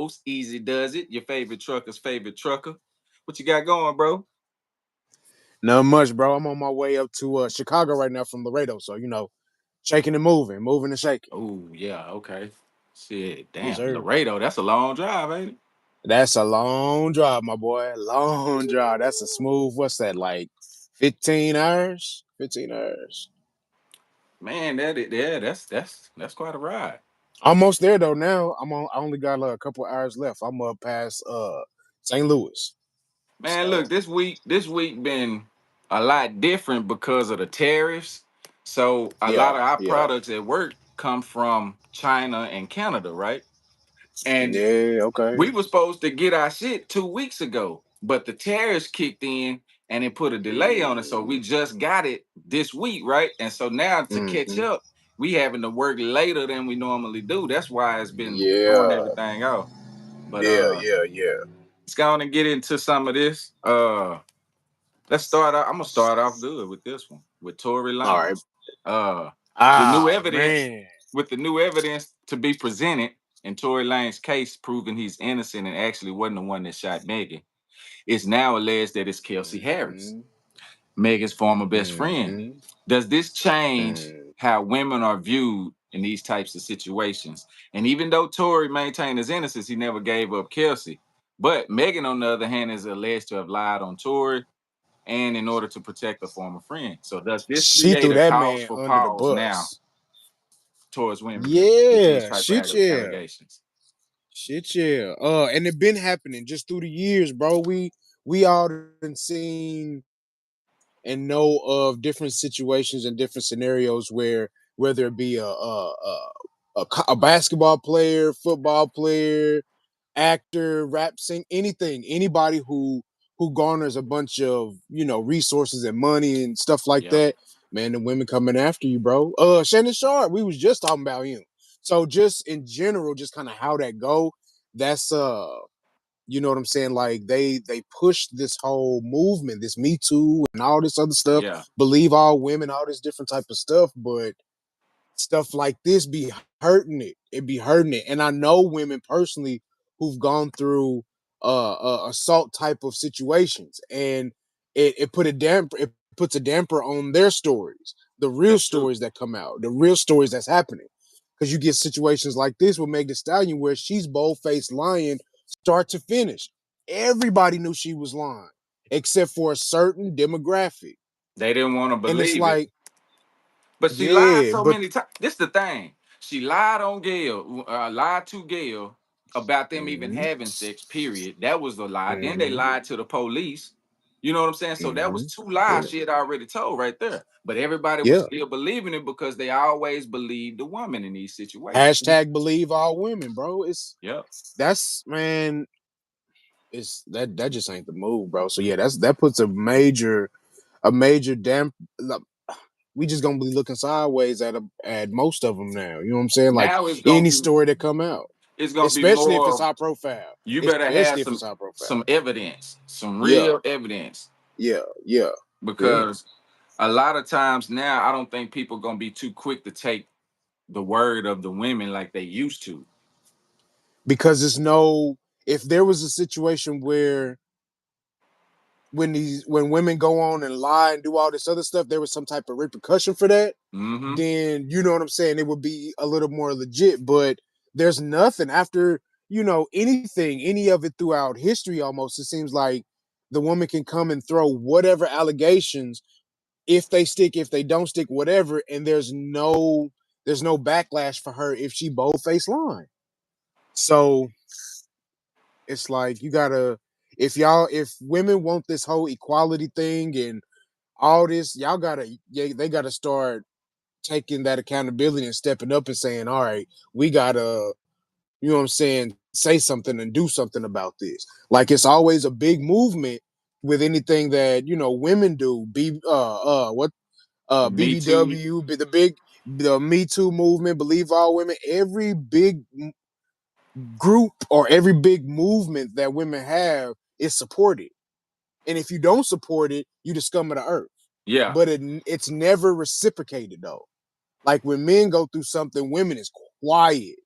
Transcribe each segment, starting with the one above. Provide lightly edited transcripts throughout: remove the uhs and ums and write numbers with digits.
host, Easy Does It, your favorite trucker's favorite trucker. What you got going, bro? Not much, bro. I'm on my way up to Chicago right now from Laredo. So, shaking and moving, moving and shaking. Oh, yeah, okay. Shit, Yes, damn. sir. Laredo, that's a long drive, ain't it? That's a long drive, my boy. Long drive. That's a smooth, what's that, like 15 hours? 15 hours. Man, that's quite a ride. Almost there though now. I only got a couple hours left. I'm up past St. Louis. Man, look, So this week been a lot different because of the tariffs. So a lot yeah, of our yeah. products at work come from China and Canada, right? And Yeah, okay. we were supposed to get our shit 2 weeks ago, but the tariffs kicked in and it put a delay on it. So we just got it this week, right? And so now to catch Mm-hmm. up, we having to work later than we normally do. That's why it's been throwing Yeah, everything off. But yeah. let's go on and get into some of this. Let's start out. I'm gonna start off good with this one with Tory All right. Lanez. Uh, the new Ah evidence man. with the new evidence to be presented in Tory Lanez's case, proving he's innocent and actually wasn't the one that shot Megan. It's now alleged that it's Kelsey Harris, Mm-hmm. Megan's former best friend. Mm-hmm. Does this change Mm. how women are viewed in these types of situations? And even though Tory maintained his innocence, he never gave up Kelsey. But Megan, on the other hand, is alleged to have lied on Tory and in order to protect a former friend. So does this She create threw a that cause man for under the pause now bus. towards women with these Yeah, type of shit yeah. allegations? Shit yeah. And it been happening just through the years, bro. We all done seen and know of different situations and different scenarios where whether it be a basketball player, football player, actor, rap sing, anything, anybody who garners a bunch of resources and money and stuff like Yeah, that. Man, the women coming after you, bro. Shannon Sharp, we was just talking about him. So just in general, just kind of how that go. That's you know what I'm saying? Like they pushed this whole movement, this Me Too and all this other stuff, yeah, believe all women, all this different type of stuff, but stuff like this be hurting it. It be hurting it. And I know women personally who've gone through assault type of situations, and it puts a damper on their stories, the real that's true. stories that come out, the real stories that's happening. Because you get situations like this with Meg Thee Stallion where she's bold faced lying start to finish. Everybody knew she was lying except for a certain demographic. They didn't want to And it's believe it. like, But she lied yeah, so but many times. This the thing. She lied on Gail, lied to Gail about them even mhm, having sex, period. That was the lie. Then they mhm, lied to the police. You know what I'm saying? So that was mhm. two lies Yeah. she had already told right there. But everybody was Yeah. still believing it because they always believed the woman in these situations. Hashtag believe all women, bro. Yep. That's man, it's that just ain't the move, bro. So yeah, that puts a major damp. Look, we just gonna be looking sideways at most of them now. You know what I'm saying? Like Now it's gonna any be story that come out, especially if it's more. high profile. You better have Especially if some it's high some profile. evidence, some Yeah. real evidence. Yeah. Yeah. Yeah. Because a lot of times now I don't think people gonna be too quick to take the word of the women like they used to. Because there's no. If there was a situation where when women go on and lie and do all this other stuff, there was some type of repercussion for that, Hmm. then you know what I'm saying, it would be a little more legit. But there's nothing after, anything, any of it throughout history almost. It seems like the woman can come and throw whatever allegations, if they stick, if they don't stick, whatever, and there's no backlash for her if she bold face lying. So it's like you gotta if women want this whole equality thing and all this, y'all gotta, yeah, they gotta start taking that accountability and stepping up and saying, all right, we gotta, you know what I'm saying, say something and do something about this. Like it's always a big movement with anything that, women do. Me too. BBW, the Me Too movement, believe all women, every big group or every big movement that women have is supported. And if you don't support it, you the scum of the earth. Yeah. But it's never reciprocated though. Like when men go through something, women is quiet.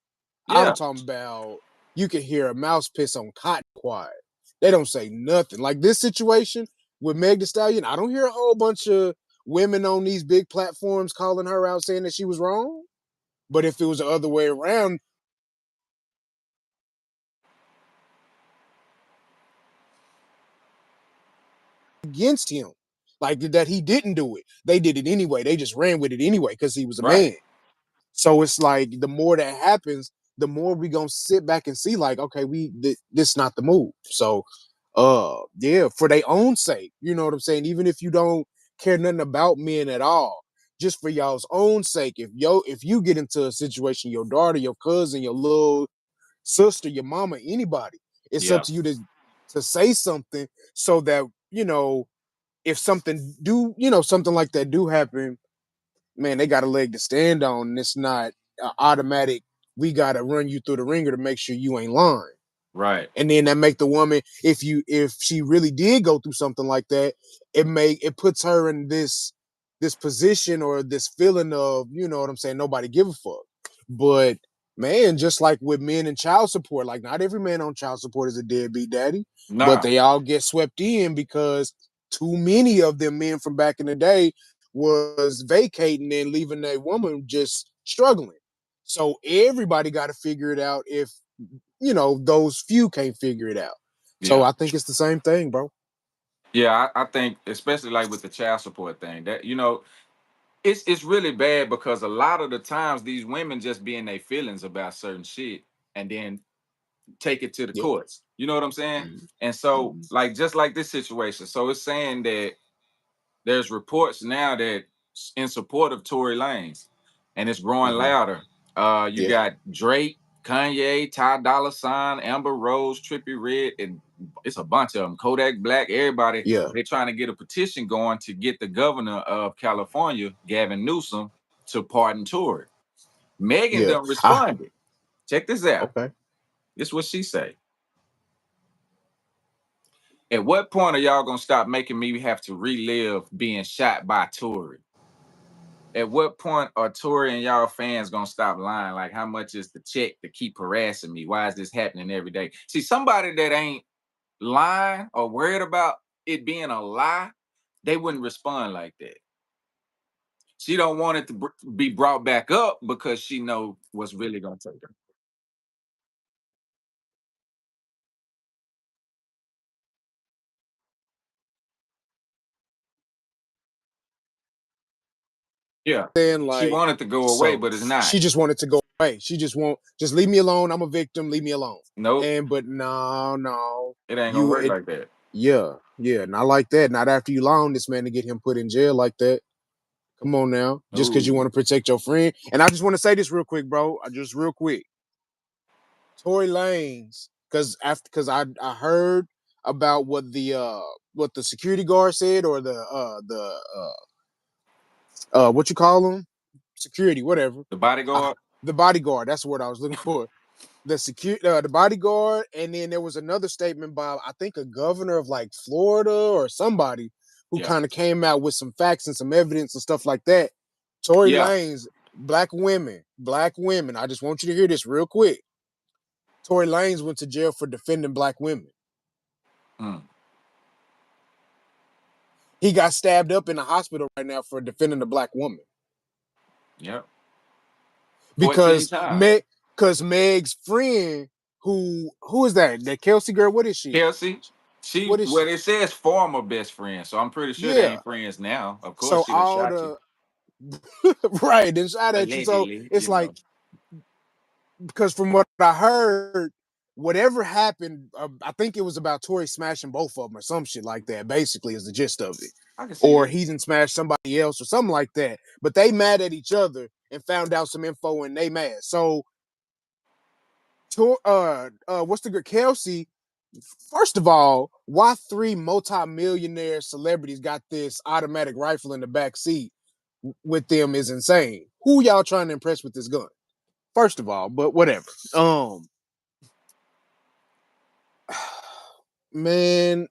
I'm Yeah. talking about. you can hear a mouse piss on cotton quiet. They don't say nothing. Like this situation with Meg Thee Stallion, I don't hear a whole bunch of women on these big platforms calling her out saying that she was wrong. But if it was the other way around, against him, like that he didn't do it. They did it anyway. They just ran with it anyway because he was a man. Right. So it's like the more that happens, the more we gonna sit back and see like, okay, this not the move. So, yeah, for their own sake, you know what I'm saying. Even if you don't care nothing about men at all, just for y'all's own sake, if you get into a situation, your daughter, your cousin, your little sister, your mama, anybody, it's up Yeah. to you to say something so that if something like that do happen, man, they got a leg to stand on, and it's not automatic. We got to run you through the ringer to make sure you ain't lying. Right. And then that make the woman, if she really did go through something like that, it puts her in this position or this feeling of, you know what I'm saying, nobody give a fuck. But man, just like with men and child support, like not every man on child support is a deadbeat daddy, but Nah. they all get swept in because too many of them men from back in the day was vacating and leaving their woman just struggling. So everybody got to figure it out if those few can't figure it out. So Yeah. I think it's the same thing, bro. Yeah. I think especially like with the child support thing, that it's really bad because a lot of the times these women just be in their feelings about certain shit and then take it to the Yeah. courts. You know what I'm saying? Mhm. And so, Mhm. like, just like this situation, so it's saying that there's reports now that in support of Tory Lanez, and it's growing Mhm. louder. You Yeah. got Drake, Kanye, Ty Dolla Sign, Amber Rose, Trippie Redd, and it's a bunch of them. Kodak Black, everybody. Yeah. They're trying to get a petition going to get the governor of California, Gavin Newsom, to pardon Tory. Megan Yeah. done responded. Check this out. Okay. This is what she say. At what point are y'all gonna stop making me have to relive being shot by Tory? At what point are Tory and y'all fans gonna stop lying? Like, how much is the check to keep harassing me? Why is this happening every day? See, somebody that ain't lying or worried about it being a lie, they wouldn't respond like that. She don't want it to be brought back up because she know what's really gonna take her. Yeah, Then she like, wanted to go away, so but it's not. she just wanted to go away. She just leave me alone. I'm a victim. Leave me alone. Nope, And but no, no, it ain't gonna you work it like that. yeah, yeah, not like that. Not after you loan this man to get him put in jail like that. Come on now, just because you No, want to protect your friend. And I just want to say this real quick, bro. Just real quick. Tory Lanez, because I heard about what the security guard said, or the what you call them, security, whatever. the I, bodyguard. the bodyguard. That's the word I was looking for. The bodyguard, and then there was another statement by, I think, a governor of like Florida or somebody, who Yeah, kind of came out with some facts and some evidence and stuff like that. Tory yeah. Lanez, black women. I just want you to hear this real quick. Tory Lanez went to jail for defending black women. Mm, He got stabbed up in the hospital right now for defending a black woman yep. 14 because times. Meg's friend, who is that? That Kelsey girl? What is she? Kelsey, she What is well, she? it says former best friend, so I'm pretty sure they Yeah. ain't friends now. Of course, So she done all shot you. the right and shot at you. So Allegedly, it's like, because from what I heard, whatever happened, I think it was about Tory smashing both of them or some shit like that. Basically, is the gist of it. I can see Or that. he didn't smash somebody else or something like that. But they mad at each other and found out some info and they mad. So, what's the good Kelsey? First of all, why three multi-millionaire celebrities got this automatic rifle in the back seat with them is insane. Who y'all trying to impress with this gun? First of all, but whatever. Um, man,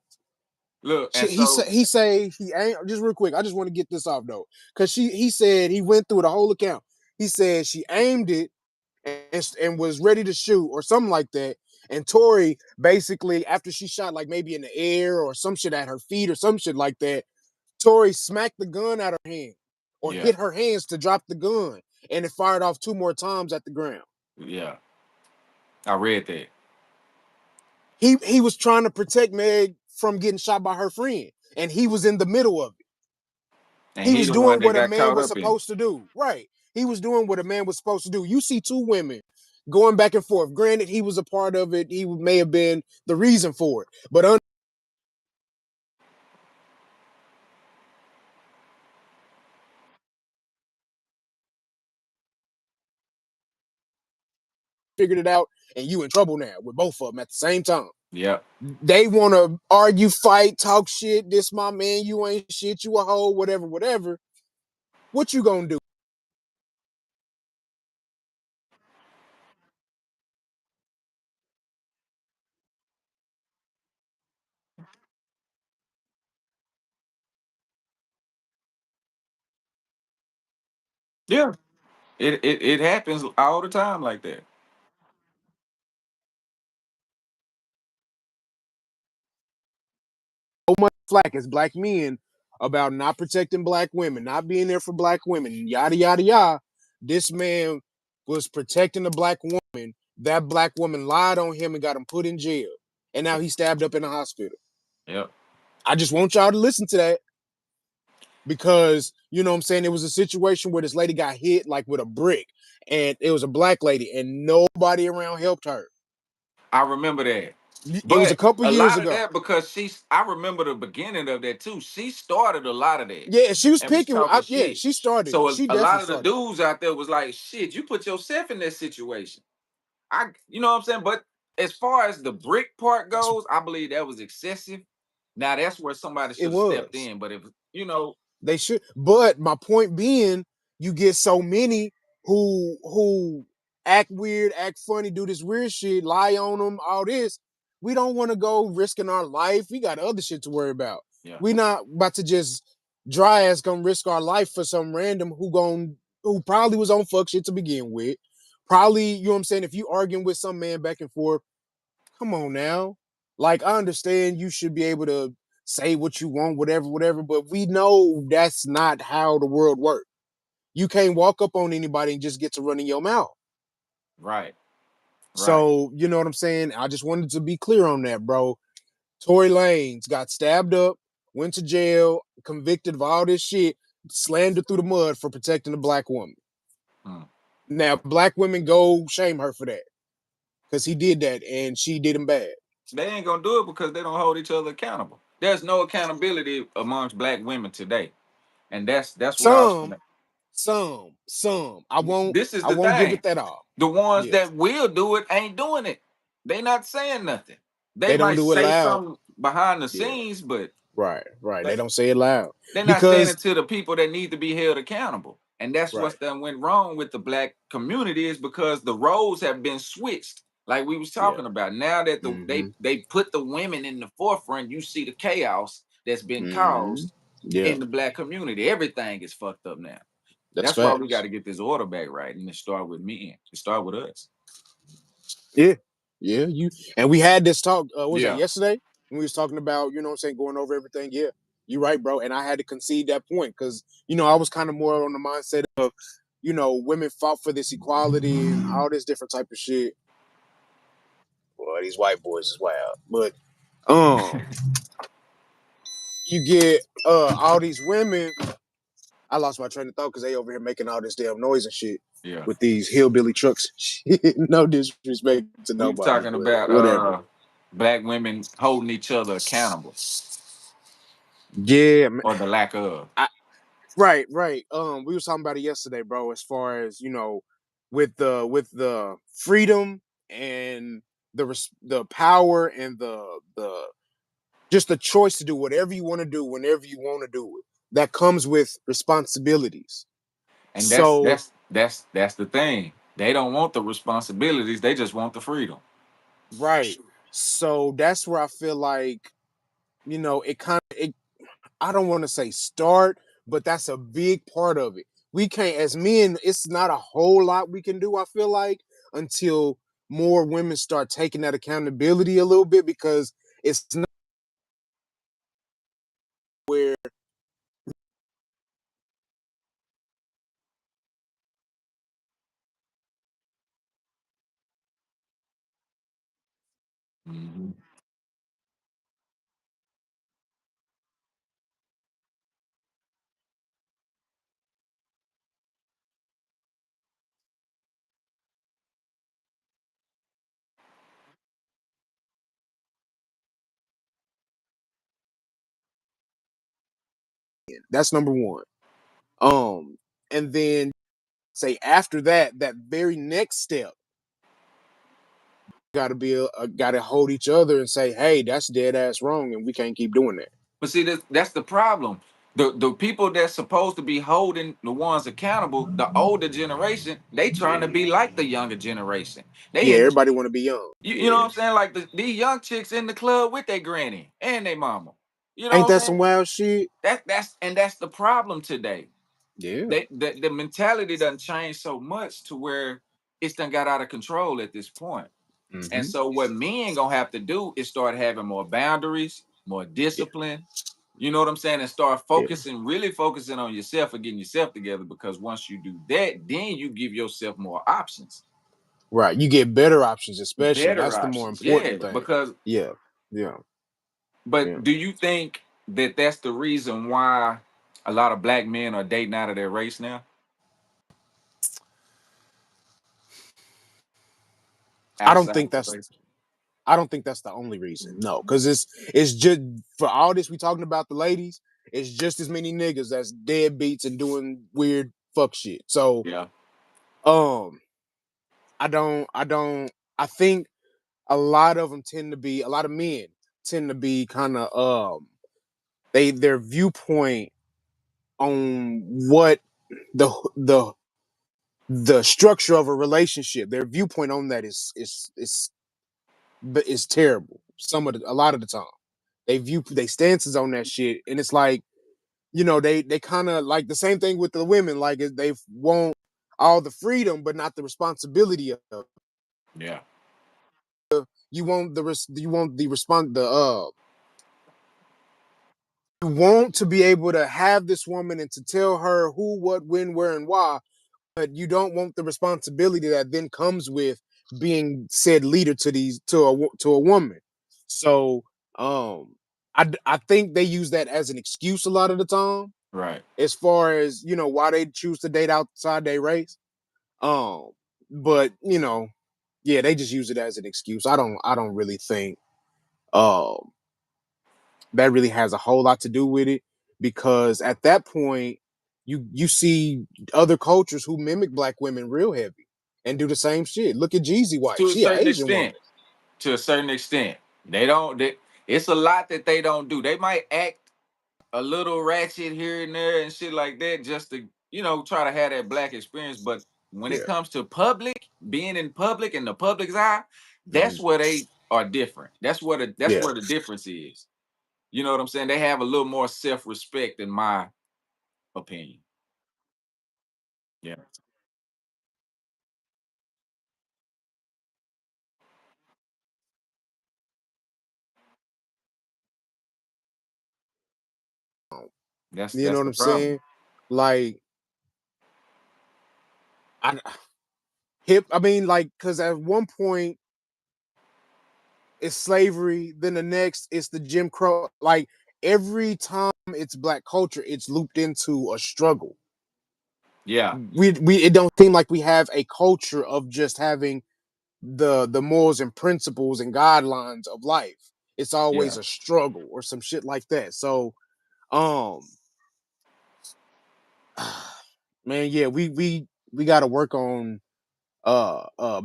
Look, and he so said he ain't, just real quick. I just want to get this off though, because he said he went through the whole account. He said she aimed it and was ready to shoot or something like that, And Tory basically, after she shot like maybe in the air or some shit at her feet or some shit like that, Tory smacked the gun out of her hand or Yeah. hit her hands to drop the gun, and it fired off 2 more times at the ground. Yeah. I read that. He was trying to protect Meg from getting shot by her friend, and he was in the middle of it. And He he was the one doing that what a got man caught was up in it. supposed to do. Right. He was doing what a man was supposed to do. You see two women going back and forth. Granted, he was a part of it. He may have been the reason for it. But figured it out, and you in trouble now with both of them at the same time. Yep. They want to argue, fight, talk shit. This my man. You ain't shit. You a hoe. Whatever, whatever. What you gonna do? Yeah. It happens all the time like that. So much flack as black men about not protecting black women, not being there for black women, yada yada yada. This man was protecting a black woman. That black woman lied on him and got him put in jail, and now he's stabbed up in the hospital. Yep. I just want y'all to listen to that because you know what I'm saying. It was a situation where this lady got hit like with a brick, and it was a black lady, and nobody around helped her. I remember that. It was a But couple a years lot of ago. that because I remember the beginning of that too. She started a lot of that Yeah, she was and was picking. talking Yeah, shit. she started it. So She a definitely lot of the started it. dudes out there was like, shit, you put yourself in that situation. You know what I'm saying? But as far as the brick part goes, I believe that was excessive. Now that's where somebody It should have stepped was. in. But if you know, They should. But my point being, you get so many who act weird, act funny, do this weird shit, lie on them, all this. We don't want to go risking our life. We got other shit to worry about. yeah, We not about to just dry ass gonna risk our life for some random who probably was on fuck shit to begin with. Probably, you know what I'm saying? If you arguing with some man back and forth, come on now. Like I understand you should be able to say what you want, whatever, whatever, but we know that's not how the world works. You can't walk up on anybody and just get to running your mouth. right, right. So, you know what I'm saying? I just wanted to be clear on that, bro. Tory Lanez got stabbed up, went to jail, convicted of all this shit, slammed it through the mud for protecting a black woman. Hmm. Now, black women go shame her for that because he did that and she did him bad. They ain't gonna do it because they don't hold each other accountable. There's no accountability amongst black women today, and that's what I was. Some, some. I won't, This is I the won't give thing. it that all. The ones Yeah, that will do it ain't doing it. They not saying nothing. They they don't might do it say loud. something behind the Yeah, scenes, but right, right. They they don't say it loud they're not standing because to the people that need to be held accountable. And that's what's right. done went wrong with the black community is because the roles have been switched. Like we was Yeah. talking about. Now that Mm-hmm. they put the women in the forefront, you see the chaos that's been Mm-hmm. caused Yeah, in the black community. Everything is fucked up now. that's That's why we got facts. to get this order back right, and it start with me. It start with us. Yeah, yeah. You and we had this talk. What was that Yeah. yesterday? When we was talking about, you know, what I'm saying, going over everything. Yeah, you're right, bro. And I had to concede that point because you know I was kind of more on the mindset of, you know, women fought for this equality and all this different type of shit. Well, these white boys is wild, but um, you get all these women. I lost my train of thought because they over here making all this damn noise and shit Yeah. with these hillbilly trucks. No disrespect to We nobody, talking but about whatever. black women holding each other accountable Yeah, man. or the lack of. I, right, right. We was talking about it yesterday, bro. As far as you know, with the freedom and the power and the just the choice to do whatever you want to do whenever you want to do it. That comes with responsibilities. And So that's the thing. They don't want the responsibilities, they just want the freedom. right. So that's where I feel like, you know, it kind of it I don't want to say start, but that's a big part of it. We can't, as men, it's not a whole lot we can do, I feel like, until more women start taking that accountability a little bit, because it's not where Mhm. that's number one. And then say after that, that very next step, got to be got to hold each other and say, hey, that's dead ass wrong, and we can't keep doing that. But see, that's the problem. The people that's supposed to be holding the ones accountable, the older generation, they trying to be like the younger generation. They Yeah, in everybody want to be young. you know what Yeah, I'm saying? Like these young chicks in the club with their granny and their mama. You know ain't what I'm that saying? some wild shit? That's the problem today. Yeah. The mentality doesn't change so much to where it's done got out of control at this point. And Hmm. so what men gonna have to do is start having more boundaries, more Yeah, discipline. You know what I'm saying? And start yeah. focusing, really focusing on yourself and getting yourself together. Because once you do that, then you give yourself more options, Right. You get better options, especially. better That's the more options. Yeah. important thing. Because, Yeah, yeah, yeah. but do you think that that's the reason why a lot of black men are dating out of their race now? I don't Outside think of the that's race? I don't think that's the only reason. No, because it's just for all this we talking about the ladies, it's just as many niggas that's deadbeats and doing weird fuck shit. So Yeah. um I don't I think a lot of them tend to be a lot of men tend to be kind of their viewpoint on what the the the structure of a relationship, their viewpoint on that is terrible. A lot of the time, they stances on that shit, and it's like, they kind of like the same thing with the women. Like they want all the freedom, but not the responsibility of it. Yeah. You want the respond the you want to be able to have this woman and to tell her who, what, when, where, and why, but you don't want the responsibility that then comes with being said leader to a woman. So I think they use that as an excuse a lot of the time, Right. as far as why they choose to date outside their race. Um, but yeah, they just use it as an excuse. I don't really think um that really has a whole lot to do with it, because at that point you see other cultures who mimic black women real heavy and do the same shit. Look at Jeezy wife. To a She an certain Asian extent. woman. To a certain extent. They don't. It's a lot that they don't do. They might act a little ratchet here and there and shit like that, just to try to have that black experience. But when it Yeah. comes to public, being in public in the public's eye, Hmm. that's where they are different. That's Yeah. where the difference is. You know what I'm saying? They have a little more self respect, in my opinion. Yeah, You know that's what the I'm problem. saying? Like I I mean, like, because at one point it's slavery, then the next it's the Jim Crow. Like every time it's black culture, it's looped into a struggle. Yeah, We it don't seem like we have a culture of just having the morals and principles and guidelines of life. It's yeah. always a struggle or some shit like that. So um man, yeah, we got to work on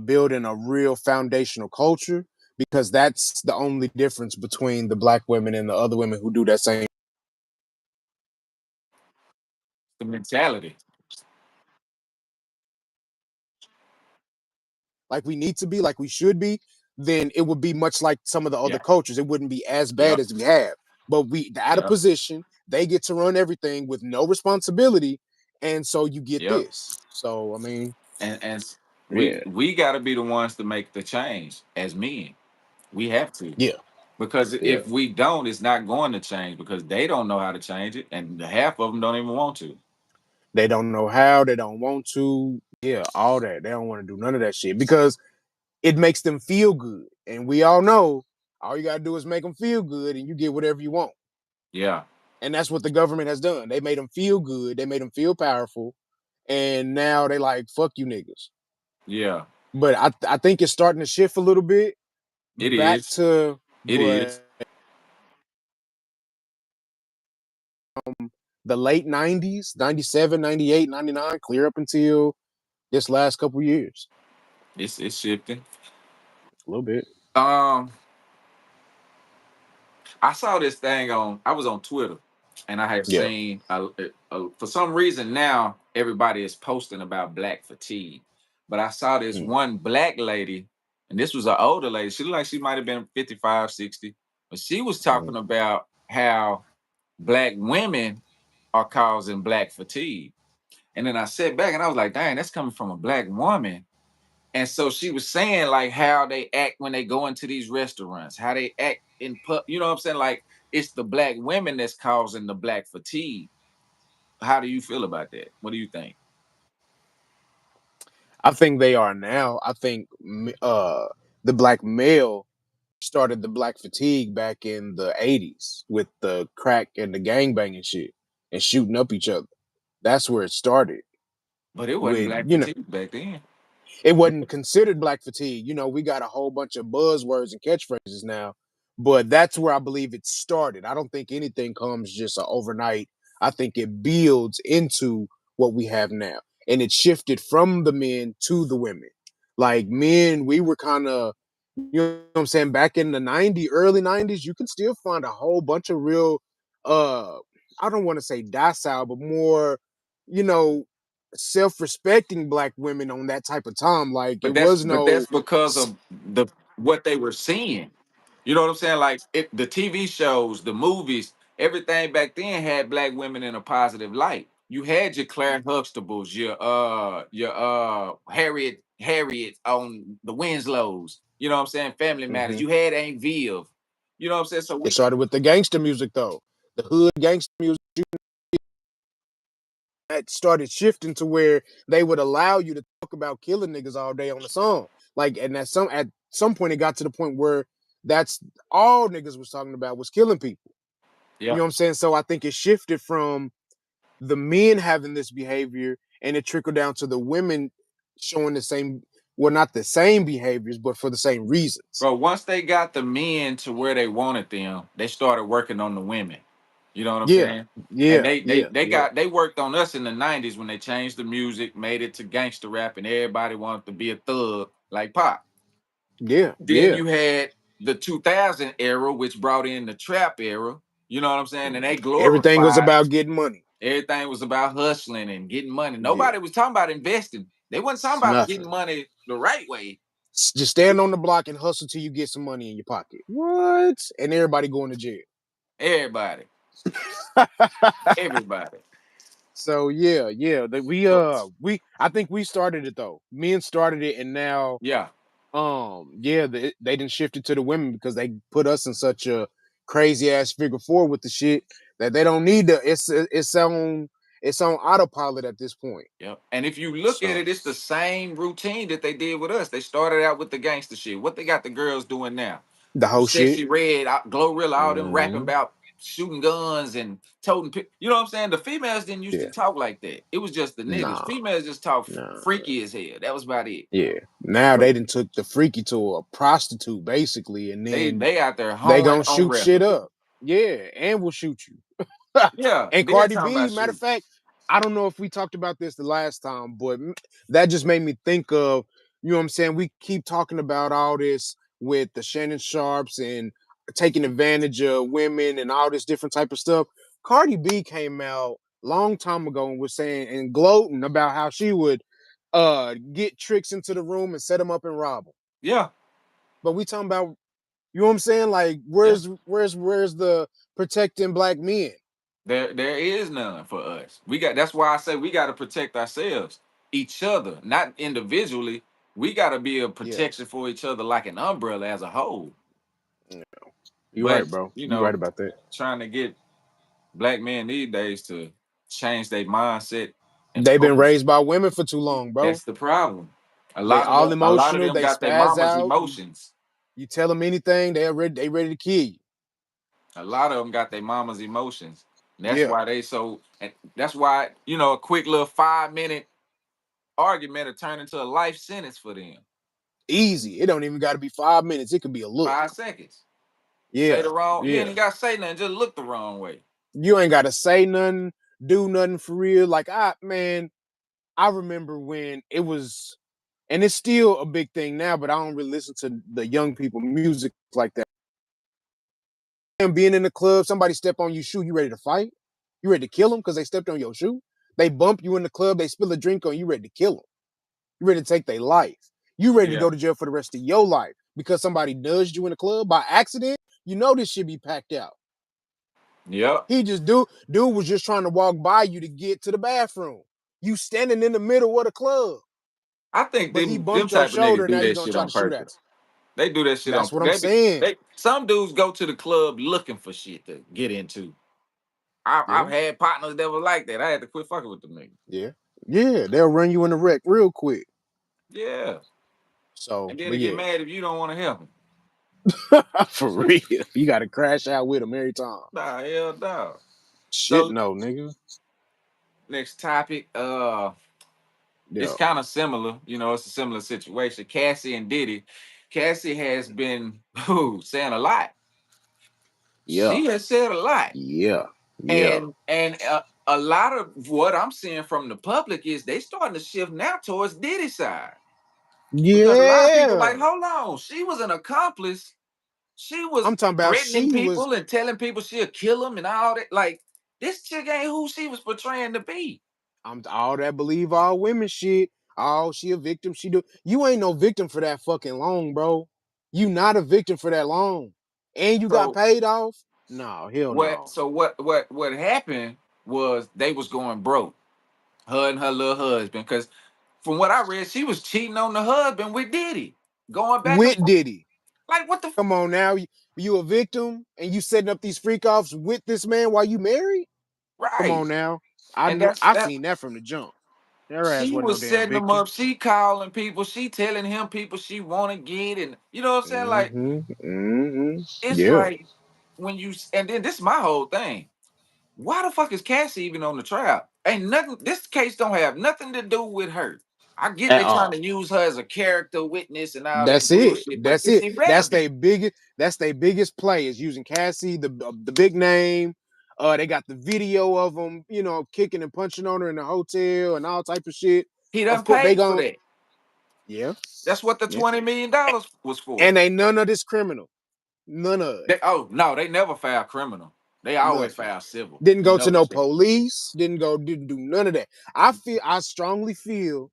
building a real foundational culture, because that's the only difference between the black women and the other women who do that same. The mentality. Like we need to be, like we should be, then it would be much like some of the other Yeah, cultures. It wouldn't be as bad yeah, as we have. But we out of yeah, position, they get to run everything with no responsibility, and so you get yeah. this. So I mean, And Yeah, We got to be the ones to make the change as men. We have to, yeah, because yeah. if we don't, it's not going to change because they don't know how to change it, and the half of them don't even want to. They don't know how. They don't want to. Yeah, all that. They don't want to do none of that shit because it makes them feel good. And we all know all you gotta do is make them feel good, and you get whatever you want. Yeah, And that's what the government has done. They made them feel good. They made them feel powerful, and now they like fuck you niggas. yeah, But I think it's starting to shift a little bit it back is. to, It but is. the late 90s, 97, 98, 99, clear up until this last couple years. It's shifting. A little bit. Um, I saw this thing on. I was on Twitter, and I have Yeah. seen. For some reason now everybody is posting about black fatigue, but I saw this Mm, one black lady, and this was an older lady. She looked like she might have been 55, 60, but she was mm. talking about how black women are causing black fatigue. And then I sat back and I was like, dang, that's coming from a black woman. And so she was saying like how they act when they go into these restaurants, how they act in pub, you know what I'm saying? Like it's the black women that's causing the black fatigue. How do you feel about that? What do you think? I think they are now. I think the black male started the black fatigue back in the 80s with the crack and the gangbanging shit and shooting up each other. That's where it started. But it wasn't With, black fatigue back then. it wasn't considered black fatigue. We got a whole bunch of buzzwords and catchphrases now, but that's where I believe it started. I don't think anything comes just overnight. I think it builds into what we have now, and it shifted from the men to the women. Like men, we were kind of, what I'm saying, back in the early 90s, you can still find a whole bunch of real, uh, I don't want to say docile, but more, you know, self-respecting black women on that type of time. Like it was But no, that's because of the what they were seeing. You know what I'm saying? Like the TV shows, the movies, everything back then had black women in a positive light. You had your Claire Huxtables, your Harriet on the Winslows. You know what I'm saying? Family Matters. mhm. You had Aunt Viv. You know what I'm saying? So It we, started with the gangster music though. The hood gangster music that started shifting to where they would allow you to talk about killing niggas all day on the song. Like, and at some point it got to the point where that's all niggas was talking about was killing people. You yeah. know what I'm saying? So I think it shifted from the men having this behavior and it trickled down to the women showing the same, well, not the same behaviors, but for the same reasons. Bro, once they got the men to where they wanted them, they started working on the women. You know what I'm Yeah, saying? And yeah, yeah, yeah, they worked on us in the 90s when they changed the music, made it to gangster rap, and everybody wanted to be a thug like Pop. yeah, Then yeah. you had the 2000 era, which brought in the trap era. You know what I'm saying? And they Everything was glorified about getting money. everything was about hustling and getting money. Yeah, Nobody was talking about investing. They wasn't talking it's about nothing. getting money the right way. Just stand on the block and hustle till you get some money in your pocket. What? And everybody going to jail. Everybody, everybody. So yeah, yeah. That So we I think we started it though. Men started it, and now yeah. yeah, they didn't shift it to the women because they put us in such a crazy ass figure four with the shit that they don't need to. It's on autopilot at this point. Yep. And if you look at So it, it's the same routine that they did with us. They started out with the gangster shit. What they got the girls doing now? the whole shit. Sexy Red, Glorilla, all them rapping Mhm. about shooting guns and toting. You know what I'm saying? The females didn't used to Yeah. talk like that. It was just the niggas. Nah. Females just talk Nah. freaky as hell. That was about it. Yeah. Now But they done took the freaky to a prostitute basically, and then they out there they hoeing gonna on shoot shit record. up. Yeah, and will shoot you. Yeah, And they're Cardi talking B, about matter of shooting. fact, I don't know if we talked about this the last time, but that just made me think of, you know what I'm saying? We keep talking about all this with the Shannon Sharps and taking advantage of women and all this different type of stuff. Cardi B came out long time ago and was saying and gloating about how she would get tricks into the room and set them up and rob them. Yeah, But we talking about, you know what I'm saying? Like, yeah. where's the protecting black men? There is none for us. We got that's why I say we got to protect ourselves, each other, not individually. we gotta be a Yeah. protection for each other like an umbrella as a whole. Yeah. You right, But bro. you You right know, about that. trying to get black men these days to change their mindset and They've been focus. raised by women for too long, bro. That's the problem. They all A lot of emotional. them They got their spaz mama's out. You emotions. you tell them anything, they ready to kill you. A lot of them got their mama's emotions. And that's Yeah. why they so, and that's why, a quick little 5 minute argument will turn into a life sentence for them. Easy. It don't even got to be 5 minutes. It could be a look. 5 seconds. Say Yeah. the wrong, you ain't Yeah. even gotta say nothing, just look the wrong way. You ain't got to say nothing, do nothing for real. Like, man, I remember when it was, and it's still a big thing now, but I don't really listen to the young people music like that. And being in the club, somebody step on your shoe, you ready to fight? You ready to kill them because they stepped on your shoe? They bump you in the club, they spill a drink on you, ready to kill them. You ready to take their life. You ready to Yeah. go to jail for the rest of your life because somebody nudged you in the club by accident. You know this should be packed out. Yep. He just dude was just trying to walk by you to get to the bathroom. You standing in the middle of the club, I think but he them bumped your type of niggas shoulder. do Now you that gonna shit try on to shoot at him. purpose. They do that shit on That's what I'm they be saying. they some dudes go to the club looking for shit to get into. I've Yeah, had partners that were like that. I had to quit fucking with them niggas. yeah, yeah. They'll run you in the wreck real quick. Yeah. So, And then but they get yeah, mad if you don't want to help them. for real, you got to crash out with him every time. Nah, hell no. Shit, So no, nigga. next topic, it's Yeah, kind of similar. It's a similar situation. Cassie and Diddy. Cassie has been saying a lot. yeah, She has said a lot. yeah, yeah, And a lot of what I'm seeing from the public is they starting to shift now towards Diddy's side. Because a lot of people like, yeah. hold on, she was an accomplice. She was I'm talking about threatening she was. people and telling people she'll kill them and all that. Like, this chick ain't who she was portraying to be. I'm all that believe all women shit. Oh, she a victim. She do. You ain't no victim for that fucking long, bro. You not a victim for that long, and you got So paid off. No, hell what no. so what happened was they was going broke, her and her little husband. Because from what I read, she was cheating on the husband with Diddy, going back and With forth. Diddy, Like, what the come on now. You a victim, and you setting up these freak offs with this man while you married. Come right? on now. And I that seen that from the jump. Her ass she wasn't no was damn setting them victim. up. She calling people. She telling him people she want to get, and you know what I'm saying? Like, Mm-hmm. Mm-hmm. it's Yeah. like when you and then this is my whole thing. Why the fuck is Cassie even on the trial? Ain't nothing. This case don't have nothing to do with her. I get At they trying all. to use her as a character witness and all that That's it. bullshit, but That's it's it. irrelevant. That's their biggest play is using Cassie, the big name. They got the video of them, kicking and punching on her in the hotel and all type of shit. He Of done course, they paid for gon' that. yeah, That's what the yeah. $20 million was for. And ain't none of this criminal. None of it. They, oh no, they never filed criminal. They always Nothing. filed civil. Didn't You go to know no this shit. police. Didn't do none of that. I strongly feel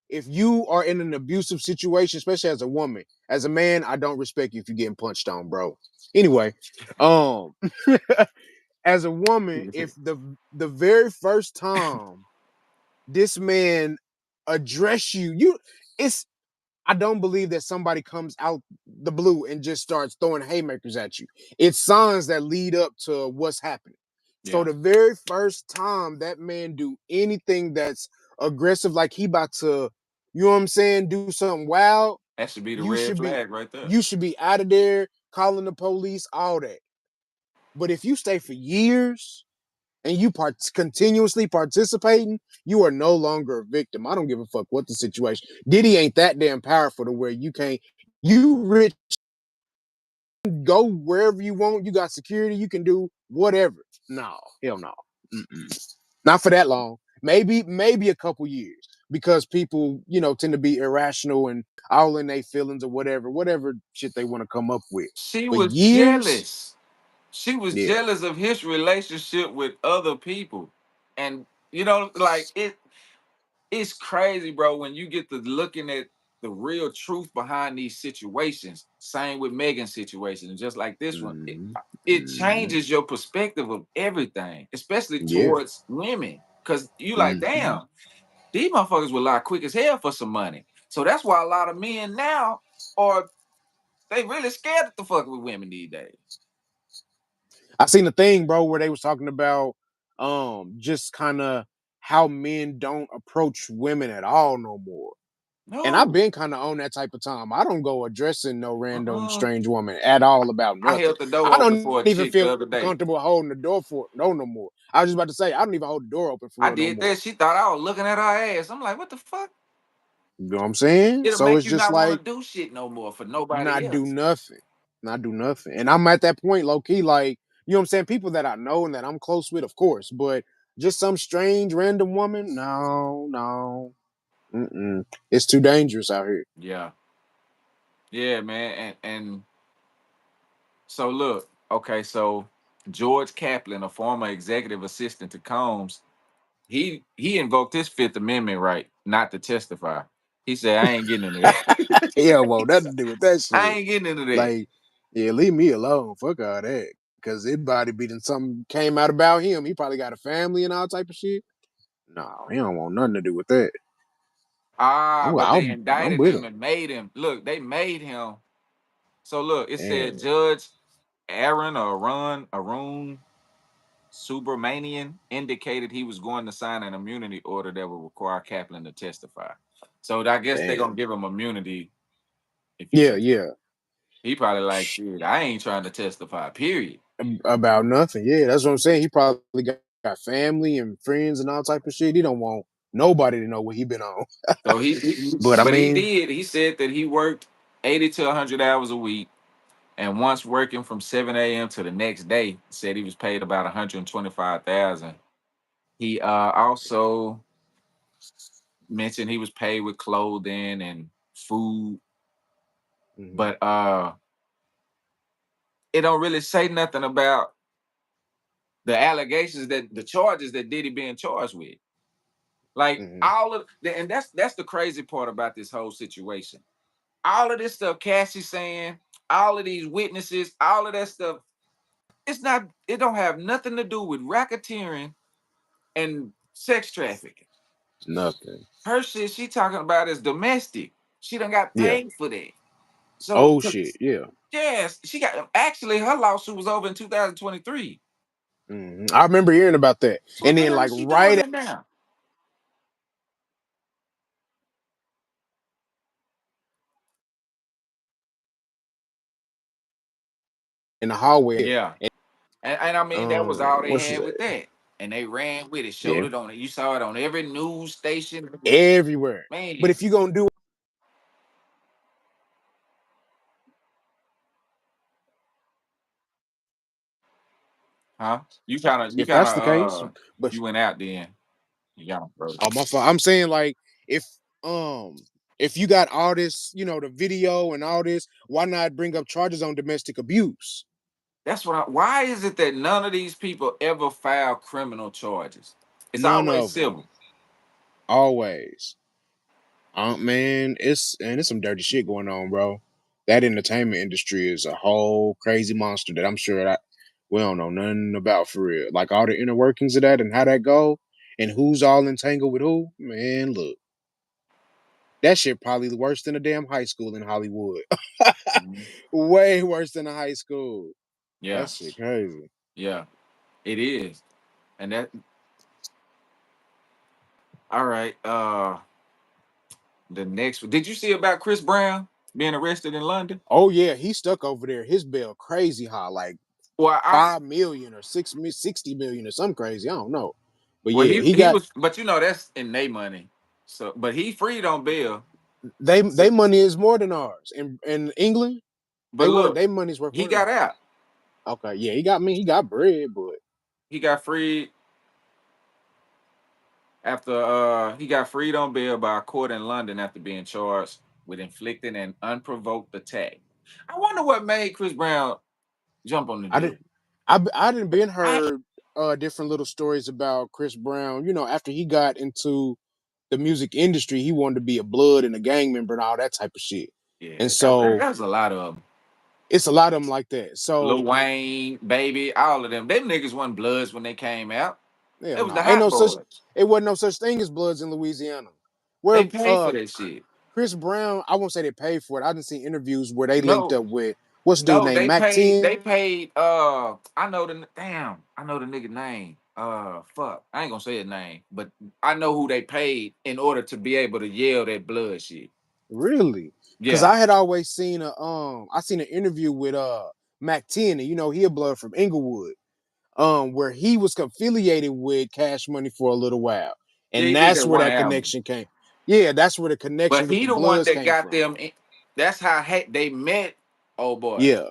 if you are in an abusive situation, especially as a woman, as a man, I don't respect you if you're getting punched on, bro. Anyway, um, as a woman, if the very first time this man address you, it's I don't believe that somebody comes out the blue and just starts throwing haymakers at you. It's signs that lead up to what's happening. So Yeah, the very first time that man do anything that's aggressive, like he about to, you know what I'm saying, do something wild, that should be the you red should be flag right there. you should be out of there, calling the police, all that. But if you stay for years and you continuously participating, you are no longer a victim. I don't give a fuck what the situation. Diddy ain't that damn powerful to where you can't. You rich, go wherever you want. You got security. You can do whatever. No, hell no. Mm-mm. Not for that long. Maybe a couple years because people, tend to be irrational and all in their feelings or whatever shit they want to come up with. She But was years, jealous. She was yeah. jealous of his relationship with other people. And like it's crazy, bro, when you get to looking at the real truth behind these situations. Same with Megan's situation, and just like this one, it, Mm-hmm. it Mm-hmm. changes your perspective of everything, especially Yeah. towards women. Cause you like, Mm-hmm. damn, these motherfuckers will lie quick as hell for some money. So that's why a lot of men now are they really scared to fuck with women these days. I seen a thing, bro, where they was talking about just kind of how men don't approach women at all no more. And I've No. been kind of on that type of time. I don't go addressing no random Uh-uh. strange woman at all about I nothing. held the door I open don't for a even chick the feel other day. comfortable holding the door for no more. I was just about to say I don't even hold the door open for I real no did more. that. She thought I was looking at her ass. I'm like, what the fuck? You know what I'm saying? It'll So make it's you just not want like to do shit no more for nobody not do else. nothing, not do nothing. And I'm at that point, low key, like you know what I'm saying. People that I know and that I'm close with, of course, but just some strange random woman, no, no, it's too dangerous out here. Yeah. Yeah, man. And so look, okay, so George Kaplan, a former executive assistant to Combs, he invoked his Fifth Amendment right not to testify. He said, I ain't getting into that. Yeah, well, He nothing said, to do with that I shit. ain't getting into that. Like, yeah, leave me alone. Fuck all that. Cause it body beating something came out about him. He probably got a family and all type of shit. No, he don't want nothing to do with that. Ah, but they I'm indicted with him him. and made him. Look, they made him. So look, it said Damn. Judge Arun Subramanian indicated he was going to sign an immunity order that would require Kaplan to testify. So I guess they're gonna Damn. give him immunity if he Yeah, testifies. yeah. He probably like, shit, I ain't trying to testify, period. About nothing. Yeah, that's what I'm saying. He probably got family and friends and all type of shit. He don't want nobody to know what he been on. So But I but he mean, did. He said that he worked 80 to 100 hours a week. And once working from 7 a.m. to the next day, said he was paid about 125,000. He also mentioned he was paid with clothing and food, hmm but it don't really say nothing about the allegations that the charges that Diddy being charged with. Like hmm all of the, and that's the crazy part about this whole situation. All of this stuff Cassie's saying, all of these witnesses, all of that stuff, it don't have nothing to do with racketeering and sex trafficking. nothing. Her shit she talking about is domestic. She done got Yeah. paid for that. So Oh shit. Yeah. yes, she got actually her lawsuit was over in 2023. I remember hearing about that. So what And the then hell like is she doing right right now? in the hallway, Yeah. And I mean that was all they what's had it? with that. And they ran with it, showed Yeah. it on it. You saw it on every news station. Everywhere. But Man, if you gonna do huh? You if kind that's of the case, but you went out then. You got bro. oh my fault. I'm saying like um if you got all this, the video and all this, why not bring up charges on domestic abuse? That's what why is it that none of these people ever file criminal charges? It's None always of them. civil. Always. Man, it's some dirty shit going on, bro. That entertainment industry is a whole crazy monster that I'm sure that we don't know nothing about for real. Like all the inner workings of that and how that go and who's all entangled with who. Man, look, that shit probably worse than a damn high school in Hollywood. Mhm. Way worse than a high school. Yeah, That shit crazy. yeah, it is. And that all right. The next did you see about Chris Brown being arrested in London? Oh yeah, he stuck over there. His bill crazy high, like Well, 5 million or 60 million or something crazy. I don't know. But well yeah, he he got was, but you know that's in their money. So, but he freed on bail. they So, money is more than ours. In England, but look, they money's worth he more than got ours. out. Okay, yeah, he got bread, but He got freed after he got freed on bail by a court in London after being charged with inflicting an unprovoked attack. I wonder what made Chris Brown jump on the I dude. didn't I didn't been I heard different little stories about Chris Brown. After he got into the music industry, he wanted to be a blood and a gang member and all that type of shit. And yeah, so that was a lot of them. it's a lot of them like that. Lil So Wayne, Baby, all of them. Them niggas wasn't Bloods when they came out. It hell was no, the Hot Boys. it wasn't no such thing as bloods in Louisiana. They Where paid for that shit. Chris Brown, I won't say they paid for it. I didn't see interviews where they linked No, up with what's the dude no, named they Mac paid. 10. They paid. I know the damn. I know the nigga name. Fuck. I ain't gonna say his name, but I know who they paid in order to be able to yell that blood shit. Really? Because Yeah, I had always seen I seen an interview with Mac 10, and he a blood from Inglewood, where he was affiliated with Cash Money for a little while. yeah, And he did that's that where one that album. connection came. Yeah, that's where the But connection with he the the one Bloods that came got from. them. That's how they met. Oh boy, Yeah.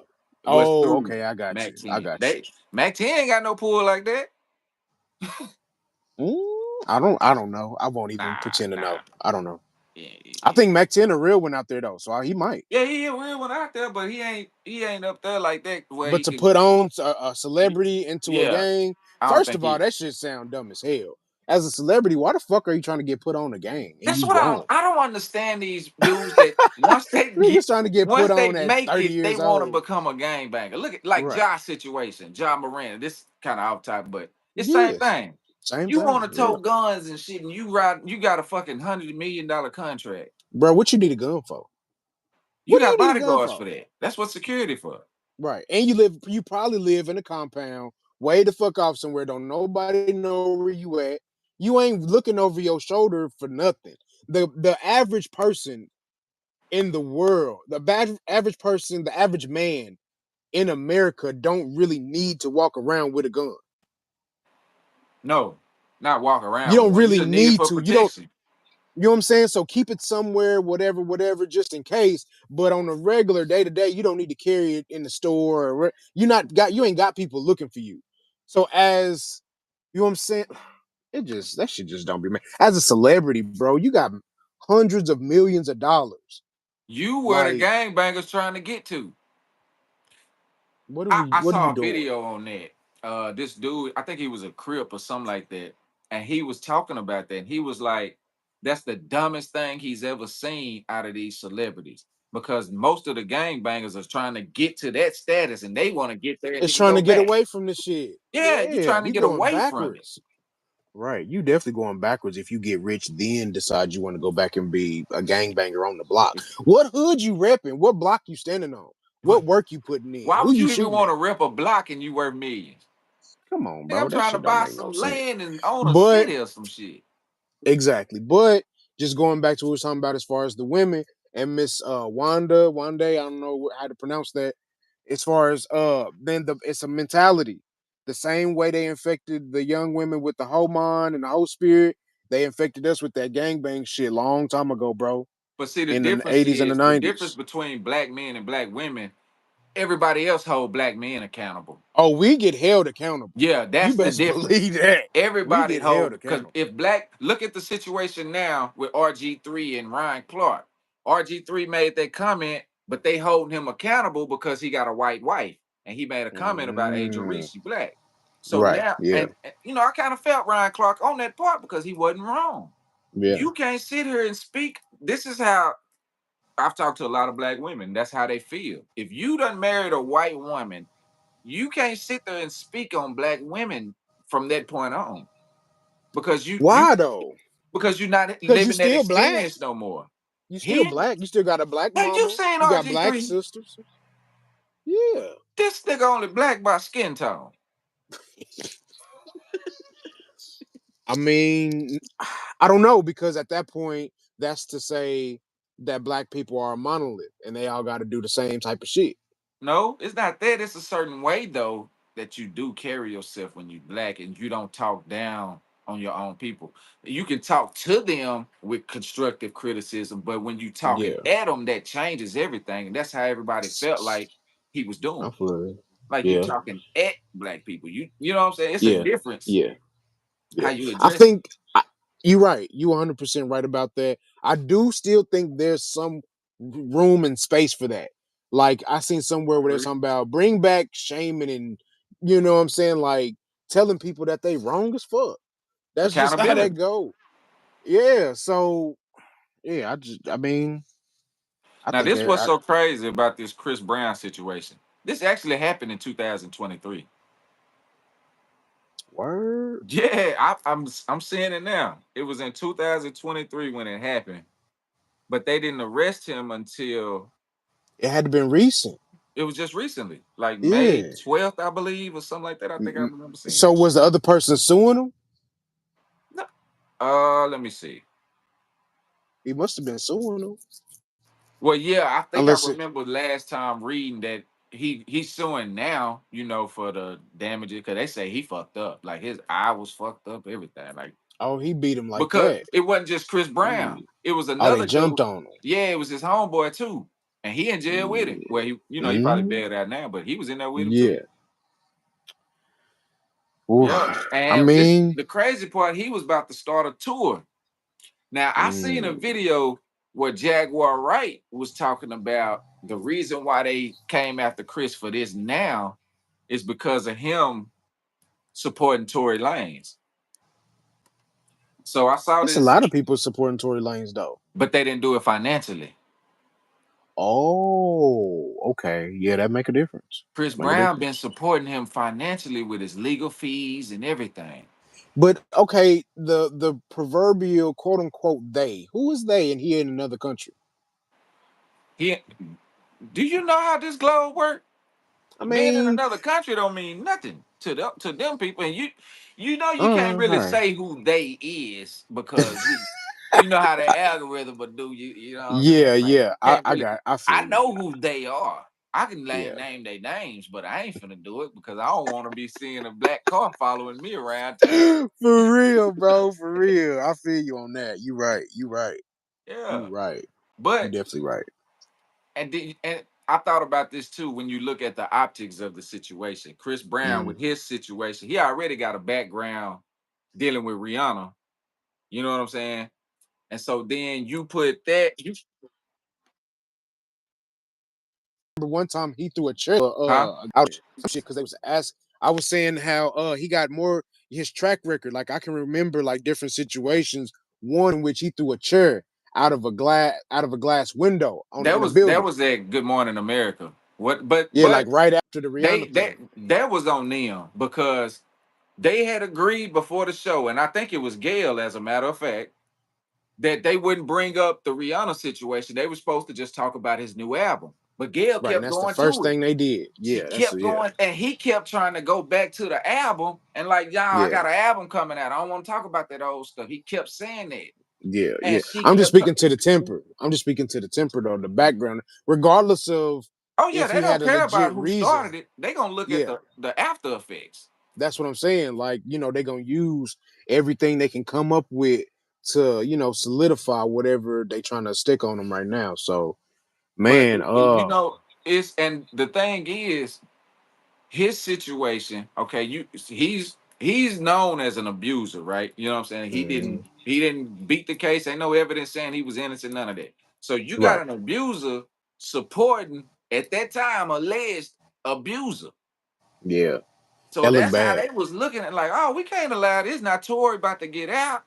was Oh, through okay, I got Mac you. I 10. got you. They Mac 10 ain't got no pull like that. I don't know. I won't even Nah, pretend to know. nah. I don't know. Yeah, I think Mac 10 a real one out there though, so he might. yeah, he a real one out there, but he ain't up there like that where But he to can. put on a celebrity into a Yeah, gang, I don't first think of all, he. that shit sound dumb as hell. As a celebrity, why the fuck are you trying to get put on a gang and That's you what grown? I don't understand these dudes that Niggas trying to get put once they on at make 30 it, they years want to old. become a gangbanger. Look at like Right. Josh situation, John Moran. This kind of off type, but it's same Yes. thing. Same You want thing. to Yeah. tow guns and shit, and you got a fucking $100 million contract. Bro, what you need a gun for? You What do got you need a gun bodyguards for for? that. That's what security for. Right. And you probably live in a compound, way the fuck off somewhere, don't nobody know where you at. You ain't looking over your shoulder for nothing. The average person in the world, average person, the average man in America don't really need to walk around with a gun. No, not walk You around with don't one. You really just need it need for to. protection. You know what I'm saying? So keep it somewhere, whatever, just in case. But on a regular day to day, you don't need to carry it in the store. You ain't got people looking for you. So as you know what I'm saying, that shit just don't be made. As a celebrity, bro, you got hundreds of millions of dollars. You were the Like, gangbangers trying to get to. what are I, we? I What are saw we a doing? video on that. This dude, I think he was a Crip or something like that, and he was talking about that. And he was like, "That's the dumbest thing he's ever seen out of these celebrities, because most of the gangbangers are trying to get to that status, and they want to get there and It's then trying go to get back. away from the shit. Yeah, you're Yeah, trying to you get going away from it. backwards. Right. You definitely going backwards if you get rich, then decide you want to go back and be a gangbanger on the block. What hood you repping? What block you standing on? What work you putting in? Why Who would you you even shooting want at? to rep a block and you worth millions? Come on, Nigga, bro. I'm That trying to shit don't buy make no some sense. land and own a But city or some shit. exactly. But just going back to what we were talking about as far as the women and Miss Wanda, I don't know how to pronounce that. As far as then it's a mentality. The same way they infected the young women with the Homon and the whole spirit, they infected us with that gangbang shit long time ago, bro. But see, the In the difference 80s and the is the difference 90s. between black men and black women. Everybody else hold black men accountable. Oh, we get held accountable. Yeah, You that's the best difference. believe that. We Everybody get held hold because accountable. if black look at the situation now with RG3 and Ryan Clark. RG3 made that comment, but they holding him accountable because he got a white wife and he made a comment about Aja Mm, Reese black. So right. now, Yeah. and I kind of felt Ryan Clark on that part because he wasn't wrong. Yeah. You can't sit here and speak. This is how I've talked to a lot of black women. That's how they feel. If you done married a white woman, you can't sit there and speak on black women from that point on because Why though? you're not Because you living that still black. experience no more. You still He black. You still got a black Have you mama. seen You got black RG3? sisters. Yeah. This nigga only black by skin tone. I mean, I don't know because at that point, that's to say that black people are a monolith and they all got to do the same type of shit. No, it's not that. It's a certain way though that you do carry yourself when you black and you don't talk down on your own people. You can talk to them with constructive criticism, but when you talking Yeah. at them, that changes everything. And that's how everybody felt like he was I doing. feel it. Like you Yeah. talking at black people. You know what I'm saying? It's a Yeah. difference Yeah. how Yeah. you I address it. think you're right. You 100% right about that. I do still think there's some room and space for that. Like I seen somewhere where there's Agree. something about bring back shaming and you know what I'm saying, like telling people that they wrong as fuck. That's just how that Accountability. go. Yeah. So yeah, I mean, I Now, think this that what's so crazy about this Chris Brown situation. This actually happened in 2023. word. Yeah, I'm seeing it now. It was in 2023 when it happened. but they didn't arrest him until It had to been recent. it was just recently, like May Yeah. 12th, I believe, or something like that. I think I remember seeing So it. was the other person suing him? No. Let me see. He must have been suing him. Well, yeah, I think I Unless it remember last time reading that he's suing now, for the damages because they say he fucked up, like his eye was fucked up, everything, like oh, he beat him like because that. it wasn't just Chris Brown, Mm. it was Oh, they another dude. jumped on him. Yeah, it was his homeboy too, and he in jail with him. Well, he probably Mm. bailed out now, but he was in there with him too. Yeah. Ooh. Yeah, I and this mean, the crazy part. He was about to start a tour. Now I seen a mm, video where Jaguar Wright was talking about the reason why they came after Chris for this now is because of him supporting Tory Lanez. So I saw it's a this, lot of people supporting Tory Lanez though. but they didn't do it financially. Oh, okay. Yeah, that make a difference. Chris Make a Brown been difference. supporting him financially with his legal fees and everything. But okay, the proverbial quote unquote they. Who is they and he in another country? He, do you know how this globe works? I Being in mean, another country don't mean nothing to them people, and you can't all really right. say who they is because you know how the algorithm would do you know what I'm Yeah, saying, like yeah. you can't really. I I feel you. know who they are. I can Yeah. name their names, but I ain't finna do it because I don't want to be seeing a black car following me around town. For real, bro. For real. I feel you on that. You right. You right. You Yeah, right. You but definitely right. and I thought about this too when you look at the optics of the situation. Chris Brown Mm. with his situation, he already got a background dealing with Rihanna. You know what I'm saying? And so then you put that, Remember one time he threw a chair huh? out of shit because they was asked. I was saying how he got more his track record. Like I can remember like different situations. One in which he threw a chair out of a glass window on That in a was that building. was that Good Morning America. What? But Yeah, like right after the they Rihanna that thing. that was on them because they had agreed before the show, and I think it was Gail, as a matter of fact, that they wouldn't bring up the Rihanna situation. They were supposed to just talk about his new album. But Gail Right, and kept that's the going first to it. thing they did. She Yeah, that's kept yeah, going, and he kept trying to go back to the album and like, y'all, I yeah, got an album coming out. I don't want to talk about that old stuff. He kept saying that, yeah, yeah. and she I'm just kept. speaking to the temper. I'm just speaking to the temper though, the background, regardless of Oh yeah, if they he don't had a care about legit who reason. started it. They gonna look at Yeah, the after effects. that's what I'm saying. Like, they're gonna use everything they can come up with to, solidify whatever they trying to stick on them right now. So, But man, it's and the thing is, his situation. Okay, he's known as an abuser, right? You know what I'm saying? He mhm, didn't beat the case. Ain't no evidence saying he was innocent. None of that. So you got right, an abuser supporting at that time alleged abuser. yeah, So that look that's how bad. they was looking at like, oh, we can't allow this. Now Tory about to get out.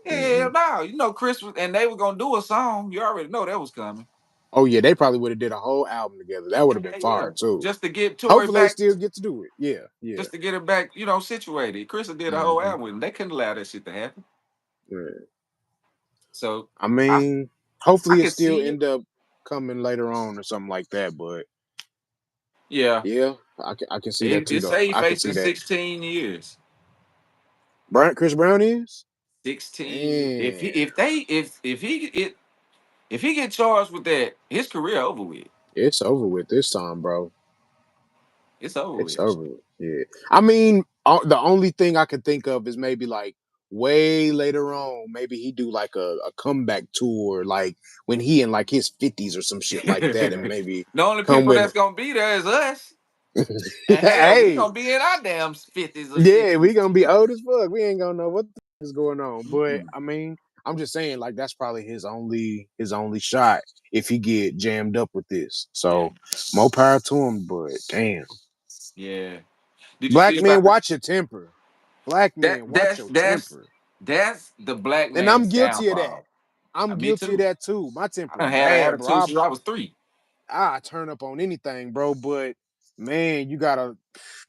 Hmm. Hell no, Chris was, and they were gonna do a song. You already know that was coming. Oh yeah, they probably would have did a whole album together. That would have been Yeah, yeah. fire too. Just to get Tory Hopefully, they back, still get to do it. Yeah, yeah. just to get it back, situated. Chris did a whole Hmm. album with him. They couldn't allow that shit to happen. Yeah. So I I mean, I hopefully, it could still see it. end up coming later on or something like that. But Yeah. yeah, I can see that too It though. say he I can see facing that. 16 years. Chris Brown is. 16. If he And if they if he get charged with that, his career over with. it's over with this time, bro. It's over It's with. over with. Yeah. I mean, the only thing I could think of is maybe like way later on, maybe he do like a comeback tour, like when he in like his 50s or some shit like that, and The maybe only come people with that's gonna be there is us. And hell, we hey, gonna be in our damn 50s or yeah, we 60s. gonna be old as fuck. We ain't gonna know what the is going on. But Mm-mm. I mean, I'm just saying, like that's probably his only shot if he get jammed up with this. Yeah. So more power to him. But damn, Yeah. Did you see black men, about the watch your temper. Black that men, watch your temper. that's the black And I'm man's guilty of that. downfall. I'm Me guilty of too. that too. My I temper done had an bad, bro. attitude since I was 3. I turn up on anything, bro. But man, you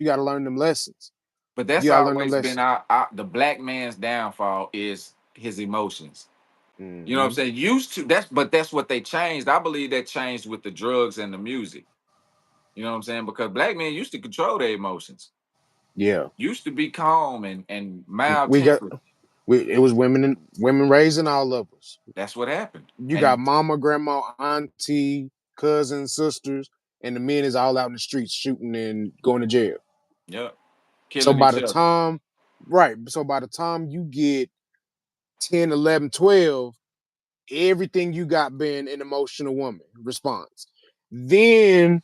gotta learn them lessons. But that's You gotta learn them always been lessons. our the black man's downfall is his emotions. You know what I'm Mm-hmm. saying? Used to that's what they changed. I believe that changed with the drugs and the music. You know what I'm saying? Because black men used to control their emotions. Yeah. Used to be calm and mild We got tempered. it was women and women raising all of us. That's what happened. You got And mama, grandma, auntie, cousins, sisters, and the men is all out in the streets shooting and going to jail. yeah, So killing by each the other. time, right, so by the time you get 10, 11, 12, everything you got been an emotional woman response. Then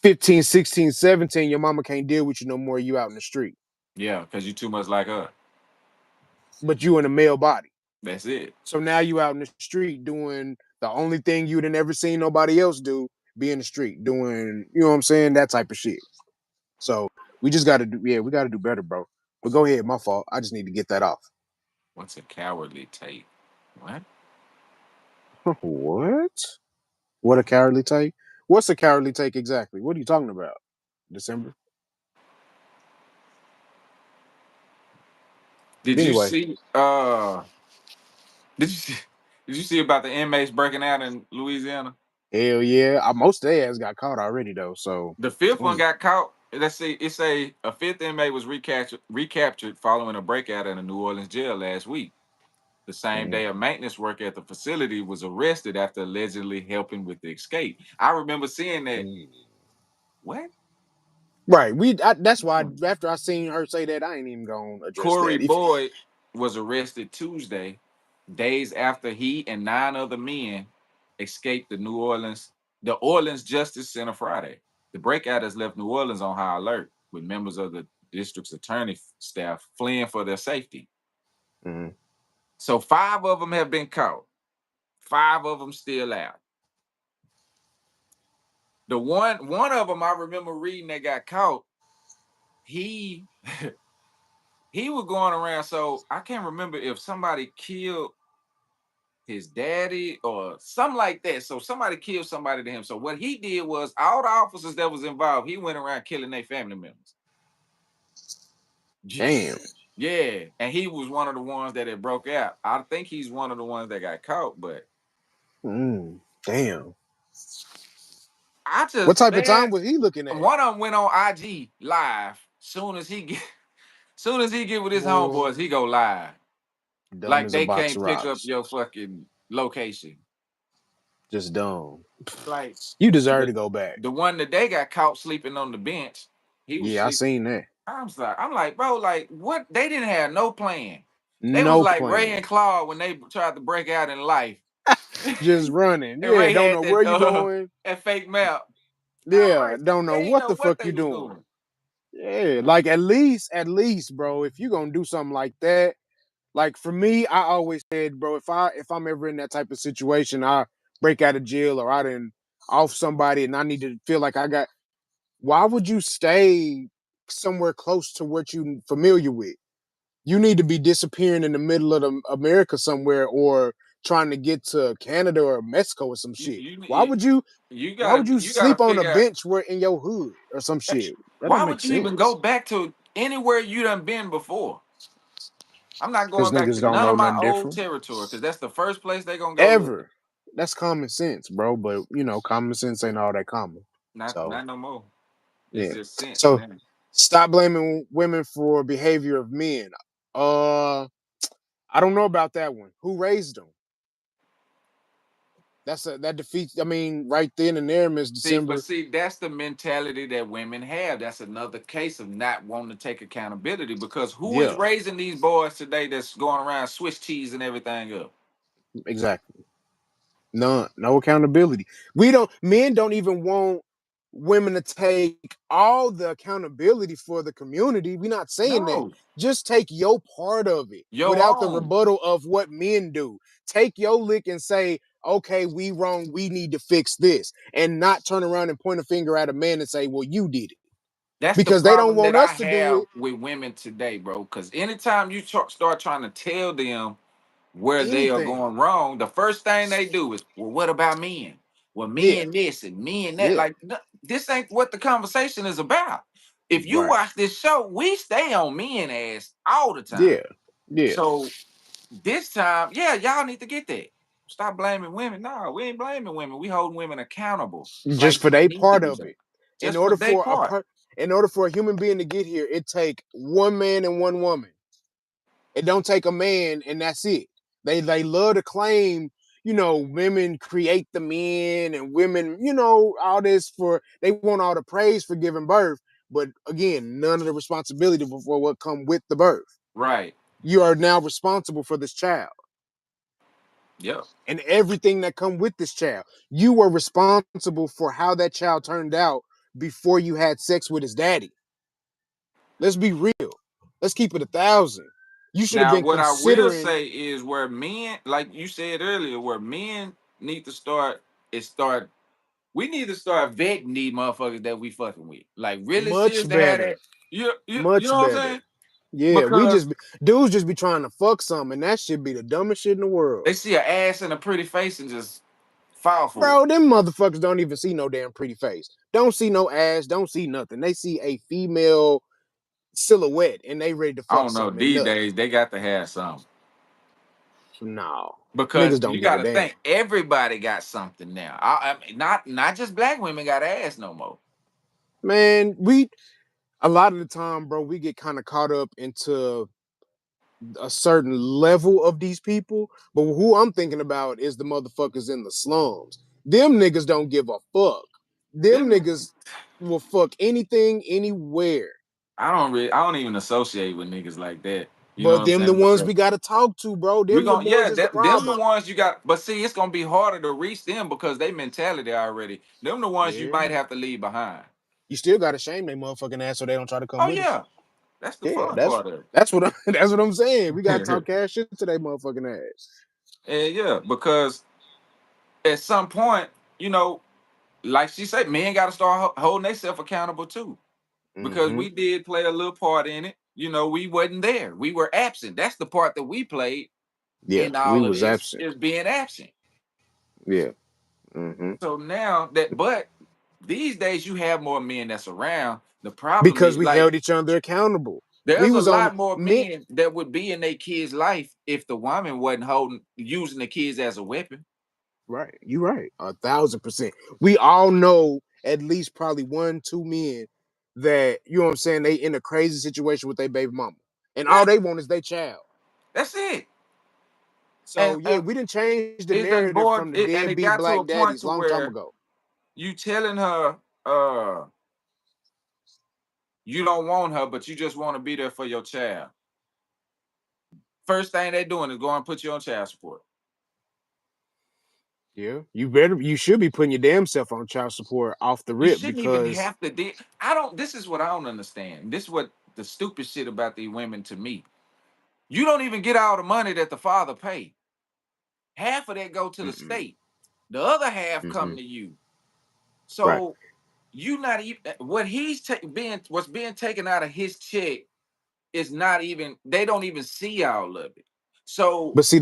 15, 16, 17, your mama can't deal with you no more. You out in the street, Yeah, because you too much like her. but you in a male body. That's it. So now you out in the street doing the only thing you'd have never seen nobody else do, be in the street doing, you know what I'm saying, that type of shit. So we just got to do, yeah, we got to do better, bro. But go ahead, my fault. I just need to get that off. What's a cowardly take? What? What? What a cowardly take? What's a cowardly take exactly? What are you talking about? December. But Did you anyway, see did you see did you see about the inmates breaking out in Louisiana? hell yeah. Most of their ass got caught already though. So The fifth one mm, got caught. Let's see, it's a fifth inmate was recaptured following a breakout at a New Orleans jail last week. The same mm, day, a maintenance worker at the facility was arrested after allegedly helping with the escape. I remember seeing that. mm. What? Right. That's why after I seen her say that, I ain't even gonna address Corey that. If Boyd was arrested Tuesday, days after he and nine other men escaped the Orleans Justice Center Friday. The breakout has left New Orleans on high alert, with members of the district's attorney staff fleeing for their safety. mm, So five of them have been caught. Five of them still out. The one of them I remember reading that got caught. He he was going around. So I can't remember if somebody killed his daddy or something like that. So somebody killed somebody to him. So what he did was all the officers that was involved, he went around killing their family members. damn. Yeah, and he was one of the ones that it broke out. I think he's one of the ones that got caught, but Mm, damn. I What just type of man, time was he looking at? one of them went on IG live. Soon as he get with his Boy, homeboys, he go live. dumb Like as a they box can't of pick up rocks. your fucking location. Just dumb. Like You deserve the to go back. the one that they got caught sleeping on the bench, he was Yeah, I sleeping. seen that. I'm like, bro, like what? They didn't have no plan. They was No like Ray and plan. Claude when they tried to break out in life, Just running. and Yeah, Ray don't had know where you that going. that fake map. I'm Yeah, like, don't know they didn't what know the what fuck they you was doing. doing. Yeah, like at least, bro, if you gonna do something like that, like for me, I always said, bro, if I'm ever in that type of situation, I break out of jail or I didn't off somebody and I need to feel like I got why would you stay somewhere close to what you familiar with? You need to be disappearing in the middle of the America somewhere or trying to get to Canada or Mexico or some You shit. you Why you, would you you why would gotta you you gotta sleep on a figure out bench where in your hood or some shit? That don't why make would you even go sense. back to anywhere you done been before. I'm not Because going back niggas to don't none know of my nothing old different. territory because that's the first place they gonna go looking. Ever. That's common sense, bro. But common sense ain't all that common. So Not no more. It's yeah. just sense So now. stop blaming women for behavior of men. Uh I don't know about that one. Who raised them? That defeats. I mean, right then and there, Miss December. See, that's the mentality that women have. That's another case of not wanting to take accountability because who is Yeah, raising these boys today that's going around Swiss cheese and everything up? exactly. None. No accountability. We don't. Men don't even want women to take all the accountability for the community. We're not saying that. No, Just take your part of it your without the own. rebuttal of what men do. Take your lick and say, "Okay, we wrong. We need to fix this," and not turn around and point a finger at a man and say, "Well, you did it," That's the because they don't problem that want I us to do have it with women today, bro. Because anytime you start trying to tell them where they are anything. going wrong, the first thing they do is, well, what about men? Well, Yeah, men this and men that. yeah, Like, this ain't what the conversation is about. If you right. watch this show, we stay on men ass all the time. Yeah, yeah. So This time, yeah, y'all need to get that. Stop blaming women. No, we ain't blaming women. We holding women accountable just like for they they need to part be of done. it. In Just for order their for part. in order for a human being to get here, it take one man and one woman. It don't take a man and that's it. They love to claim, women create the men and women, all this for they want all the praise for giving birth, but again, none of the responsibility for what come with the birth. Right. You are now responsible for this child Yep. and everything that come with this child. You were responsible for how that child turned out before you had sex with his daddy. Let's be real. Let's keep it 1,000. You should have Now, been what I will considering say is where men, like you said earlier, where men need to start is start. We need to start vetting these motherfuckers that we fucking with. Like really serious much to have that. better. You Much know what I'm better. saying? Yeah, Because dudes just be trying to fuck some, and that should be the dumbest shit in the world. they see an ass and a pretty face and just fall for it. Bro, them motherfuckers don't even see no damn pretty face. Don't see no ass, don't see nothing. They see a female silhouette and they ready to I fuck don't know. something and These nut. days they got to have something. No. Because Niggas don't you give got a to damn. think everybody got something now. I mean, not just black women got ass no more. Man, a lot of the time, bro, we get kind of caught up into a certain level of these people, but who I'm thinking about is the motherfuckers in the slums. Them niggas don't give a fuck. Them Them, niggas will fuck anything, anywhere. I don't even associate with niggas like that. You know what But I'm them the saying? ones Because we gotta talk to, bro. we Them the going ones yeah, that's the them the problem. ones you got. But see, it's gonna be harder to reach them because they mentality already. Them the ones you Yeah. might have to leave behind. You still gotta shame they motherfucking ass so they don't try to come Oh with us. yeah, that's the Yeah, fun part of that's what that's what I'm saying. We gotta it. talk cash shit to they motherfucking ass. And yeah, because at some point, you know, like she said, men got to start holding themselves accountable too. Because Mm-hmm. we did play a little part in it. You know, we wasn't there. We were absent. That's the part that we played Yeah, in we all of was this absent. is being absent. Yeah. Mm-hmm. So now that, but these days you have more men that's around. The problem Because is we like held each other accountable. We there's a was on lot more men. men that would be in their kids' life if the woman wasn't holding using the kids as a weapon. Right, you right, 1,000%. We all know at least probably one, two men that you know what I'm saying. They in a crazy situation with their baby mama, and all Yeah, they want is their child. that's it. So yeah, we didn't change the It done narrative bored from the it, and it deadbeat got to black a point daddies to long time where ago. you telling her you don't want her, but you just want to be there for your child. First thing they doing is going to put you on child support. Yeah, you should be putting your damn self on child support off the You rip shouldn't even because have to. I don't. This is what I don't understand. This is what the stupid shit about these women to me. You don't even get all the money that the father paid. Half of that go to the mm-mm, state. The other half mm-hmm, come to you. right. So you not even what being what's being taken out of his check is not even. They don't even see all of it. So But see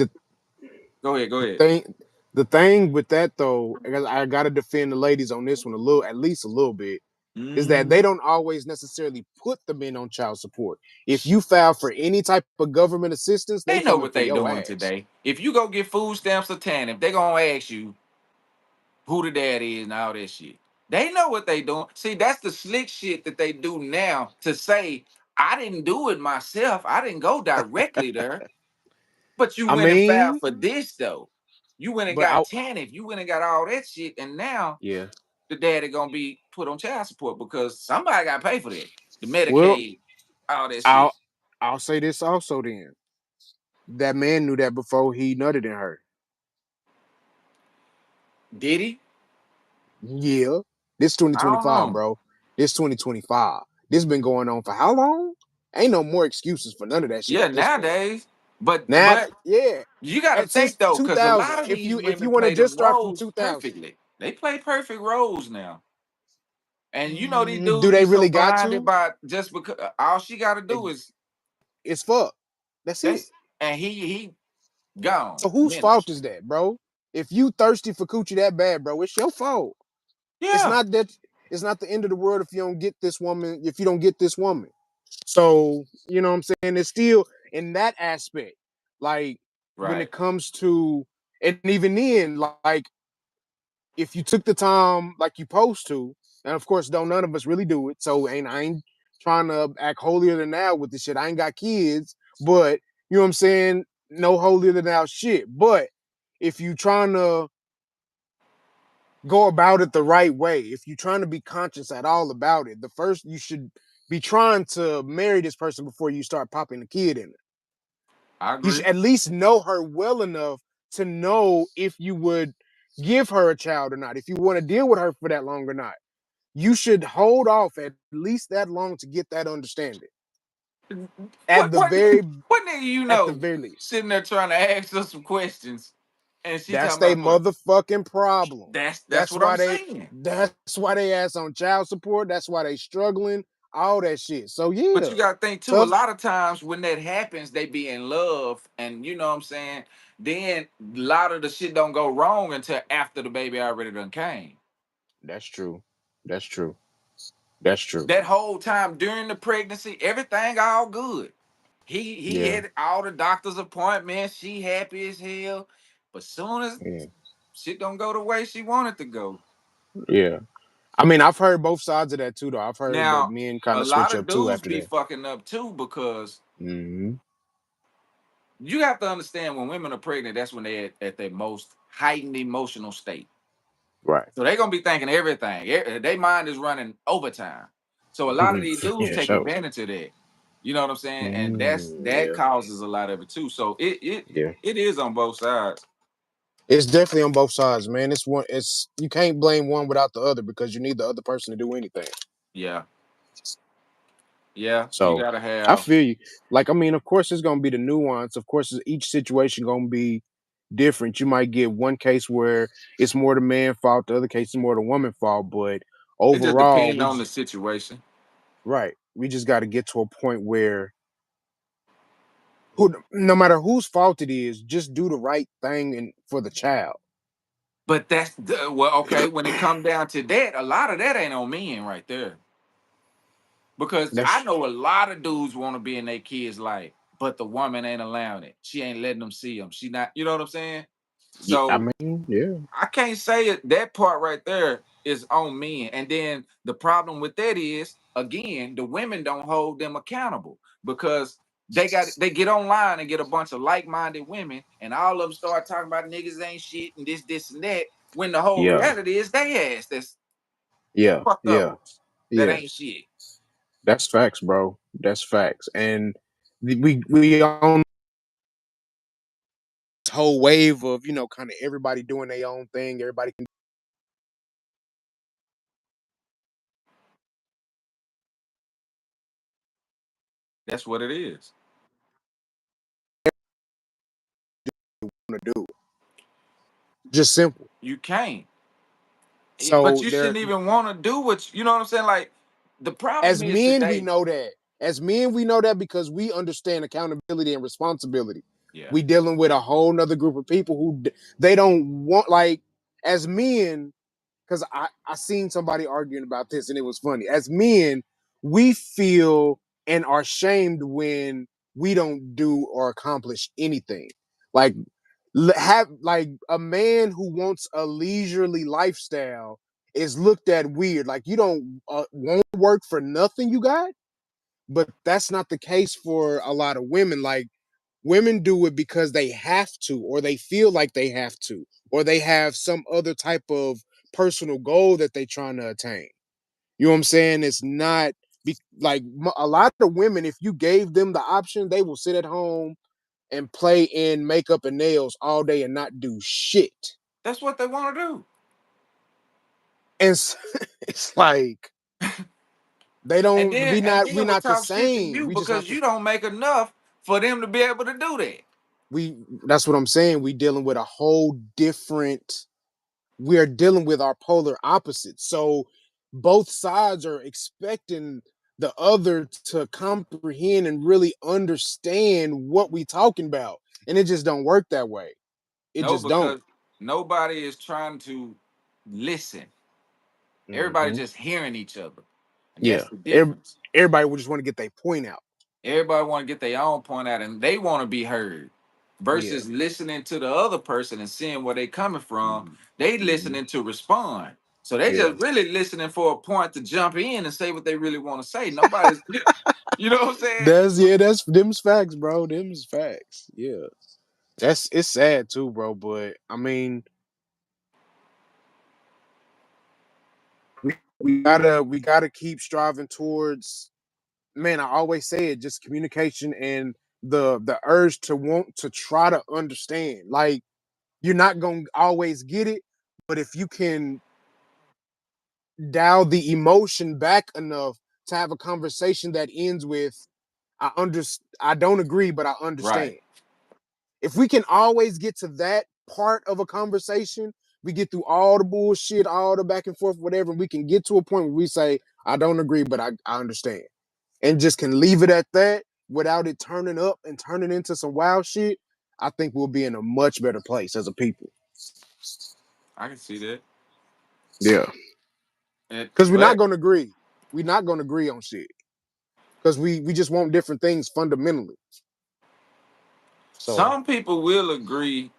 go ahead. Go the ahead. thing the thing with that though, I gotta defend the ladies on this one a little, at least a little bit, is that they Mhm. don't always necessarily put the men on child support. If you file for any type of government assistance, they They know coming what for they your doing ass. today. If you go get food stamps or TANF, they gonna ask you who the dad is and all that shit. They know what they doing. See, that's the slick shit that they do now to say, I didn't do it myself. I didn't go directly there. But you I went and filed mean, for this though. You went and but got TANF. You went and got all that shit. And now yeah. the daddy gonna be put on child support because somebody gotta pay for that. The Well, Medicaid, all that shit. I'll I'll say this also then. That man knew that before he nutted in her. Did he? Yeah. This I don't 2025, know. bro. This 2025. This been going on for how long? Ain't no more excuses for none of that shit Yeah, at this point. nowadays. But Now, but yeah, you got to at since think though, because a 2000. lot of these If you women want to play just them start from roles 2000, perfectly. They play perfect roles now. And you know these do dudes they be so really got blinded to? by just because all she got to It, do is it's fuck. That's it. that's and he gone So whose fault minutes. is that, bro? If you thirsty for coochie that bad, bro, it's your fault. It's Yeah, not that. It's not the end of the world if you don't get this woman. If you don't get this woman, so you know what I'm saying. It's still in that aspect. Like when Right. it comes to, and even then, like if you took the time like you supposed to, and of course, don't none of us really do it. So I ain't trying to act holier than thou with this shit. I ain't got kids, but you know what I'm saying? No holier than thou shit. But if you trying to go about it the right way, if you're trying to be conscious at all about it, the first you should be trying to marry this person before you start popping a kid in it. I You should agree. at least know her well enough to know if you would give her a child or not, if you want to deal with her for that long or not. You should hold off at least that long to get that understanding. At What the what very what nigga you at the know very least. sitting there trying to ask us some questions, and she That's talking their about some. motherfucking problem. That's That's what I'm why they saying. that's why they ass on child support. That's why they struggling, all that shit. So But yeah, you gotta think too, a tough. lot of times when that happens, they be in love, and you know what I'm saying? Then a lot of the shit don't go wrong until after the baby already done came. That's true. That's true. That's true. That whole time during the pregnancy, everything all good. He Yeah. had all the doctor's appointments, she happy as hell. But soon as Yeah. shit don't go the way she wanted to go. Yeah. I mean, I've heard both sides of that too, though. I've heard that Now, men kind a of lot switch of up too dudes after be that. fucking up too because Hmm. you have to understand when women are pregnant, that's when they're at their most heightened emotional state. Right. So they're gonna be thinking everything. Their mind is running overtime. So a lot of these dudes Yeah. take So. advantage of that. You know what I'm saying? And that Yeah. causes a lot of it too. So Yeah. it is on both sides. It's definitely on both sides, man. It's one. It's you can't blame one without the other because you need the other person to do anything. Yeah, yeah. You So gotta I have. feel you. Like, I mean, of course, it's gonna be the nuance. Of course, each situation gonna be different. You might get one case where it's more the man fault, the other case is more the woman fault. But It just overall, depends on the situation. right, we just got to get to a point where no matter whose fault it is, just do the right thing and for the child. But well, okay. When it comes down to that, a lot of that ain't on men right there. Because I That's know a lot of dudes want to be in their kids' life, but the woman ain't allowing it. She ain't letting them see them. She not, you know what I'm saying? yeah, I So mean, yeah, I can't say it. That part right there is on men. And then the problem with that is, again, the women don't hold them accountable because they get online and get a bunch of like-minded women, and all of them start talking about niggas ain't shit and this, and that. When the whole yeah, reality is they ass that's yeah, fucked up yeah, ones that yeah. ain't shit. That's facts, bro. That's facts. And we on this whole wave of kind of everybody doing their own thing. Everybody can That's what it is. do. Just simple. You can't. But So you there, shouldn't even want to do what you know what I'm saying. Like the problem as is men, we today. know that. As men, we know that because we understand accountability and responsibility. Yeah, We dealing with a whole nother group of people who they don't want. Like as men, because I seen somebody arguing about this and it was funny. As men, we feel and are shamed when we don't do or accomplish anything. Like have like a man who wants a leisurely lifestyle is looked at weird. Like you don't won't work for nothing you got, but that's not the case for a lot of women. Like women do it because they have to, or they feel like they have to, or they have some other type of personal goal that they're trying to attain. You know what I'm saying? It's not like a lot of women, if you gave them the option, they will sit at home and play in makeup and nails all day and not do shit. that's what they want to do. And it's, it's like they And don't then and we then would not the talk shit to same. you We just not because the you don't make enough for them to be able to do that. we that's what I'm saying. We dealing with a whole different we are dealing with our polar opposites. So both sides are expecting the other to comprehend and really understand what we talking about. And it just don't work that way. It No, just don't. because nobody is trying to listen. Everybody Hmm. just hearing each other, and that's Yeah. the difference. Everybody would just want to get their point out. Everybody want to get their own point out, and they want to be heard. Yeah. versus listening to the other person and seeing where they coming from. Mhm. They Mhm. listening to respond. So they Yeah. just really listening for a point to jump in and say what they really want to say. Nobody's, you know what I'm saying? That's them's facts, bro. Them's facts. Yeah. It's sad too, bro. But I mean, we gotta keep striving towards, man, I always say it, just communication and the urge to want to try to understand. Like, you're not gonna always get it, but if you can dial the emotion back enough to have a conversation that ends with I don't agree, but I Right. understand. If we can always get to that part of a conversation, we get through all the bullshit, all the back and forth, whatever, we can get to a point where we say, I don't agree, but I understand. And just can leave it at that without it turning up and turning into some wild shit, I think we'll be in a much better place as a people. I can see that. Yeah. Because we're not But gonna agree. We're not gonna agree on shit. Because we just want different things fundamentally. So some people will agree.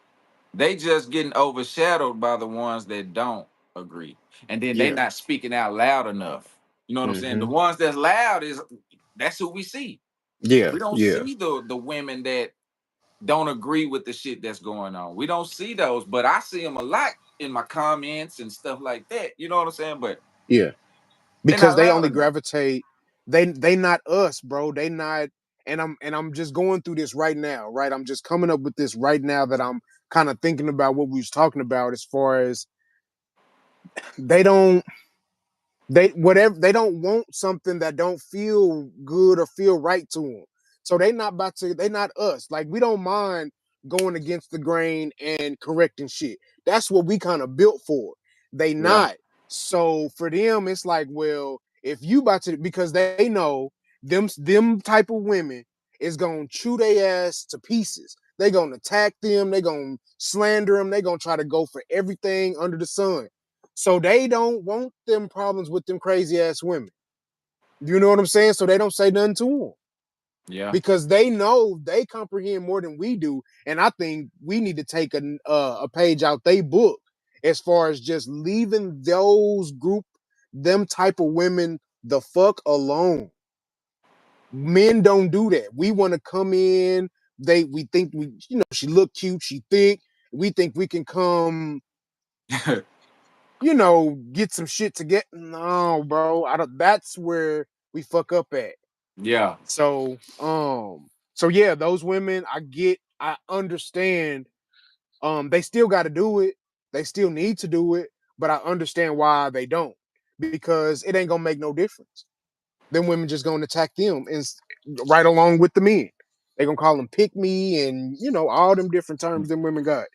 They just getting overshadowed by the ones that don't agree. And then they yeah. not speaking out loud enough. You know what I'm saying? The Hmm. ones that's loud is that's who we see. Yeah. We don't Yeah. see the women that don't agree with the shit that's going on. We don't see those, but I see them a lot in my comments and stuff like that. You know what I'm saying? But Yeah. they're Because not they loud only enough. gravitate, they not us, bro. They not, and I'm just going through this right now, right? I'm just coming up with this right now that I'm kind of thinking about what we was talking about as far as they don't they whatever they don't want something that don't feel good or feel right to them. So they not us. Like, we don't mind going against the grain and correcting shit. That's what we kind of built for. They Yeah. not. So for them, it's like, well, if you about to, because they know them type of women is gonna chew their ass to pieces. They gonna attack them, they gonna slander them, they gonna try to go for everything under the sun. So they don't want them problems with them crazy ass women. You know what I'm saying? So they don't say nothing to them Yeah. because they know they comprehend more than we do. And I think we need to take a page out they book as far as just leaving those them type of women the fuck alone. Men don't do that. We want to come in. We think she look cute, she thick. We think we can come, get some shit to get. No, bro. I don't. That's where we fuck up at. Yeah. So yeah, those women, I understand. They still got to do it. They still need to do it, but I understand why they don't because it ain't gonna make no difference. Them women just gonna attack them and right along with the men. They gonna call them pick me and all them different terms them women got.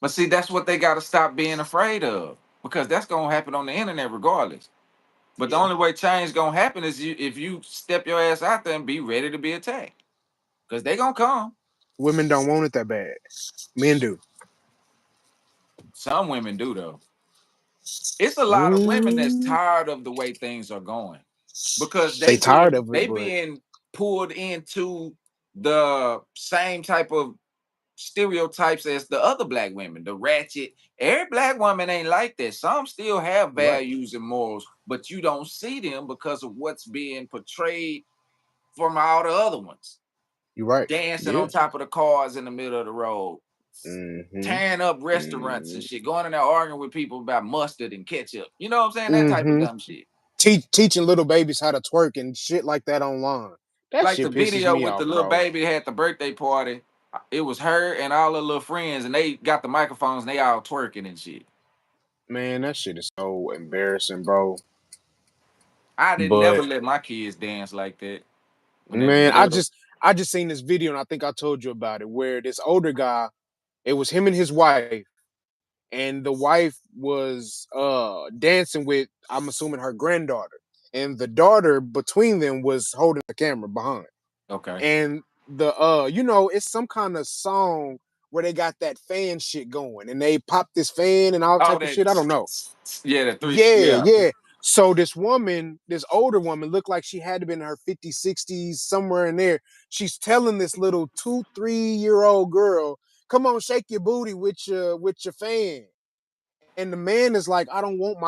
But see, that's what they got to stop being afraid of because that's going to happen on the internet regardless. But the Yeah, only way change going to happen is if you step your ass out there and be ready to be attacked because they going to come. women don't want it that bad. Men do. Some women do, though. It's a lot of women that's Mm, tired of the way things are going because they tired of it, they but being pulled into the same type of stereotypes as the other black women, the ratchet. Every black woman ain't like that. Some still have you're right. values and morals, but you don't see them because of what's being portrayed from all the other ones. You're right. Dancing Yeah. on top of the cars in the middle of the road, Mm-hmm. tearing up restaurants and Mm-hmm. shit, going in there arguing with people about mustard and ketchup. You know what I'm saying? That type of Mm-hmm. dumb shit. Teaching little babies how to twerk and shit like that online. That Like the shit pisses video me with the off, little bro. baby had the birthday party. It was her and all her little friends, and they got the microphones and they all twerking and shit. Man, that shit is so embarrassing, bro. I didn't never But let my kids dance like that when they was man, I little. just I just seen this video and I think I told you about it where this older guy, it was him and his wife, and the wife was dancing with, I'm assuming, her granddaughter. And the daughter between them was holding the camera behind. Okay. And it's some kind of song where they got that fan shit going and they pop this fan and all Oh, type of that shit. I don't know. yeah, the three Yeah, yeah. yeah. So this woman, this older woman, looked like she had to be in her 50s, 60s, somewhere in there. She's telling this little 2, 3 year old girl, "Come on, shake your booty with your fan." And the man is like, I don't want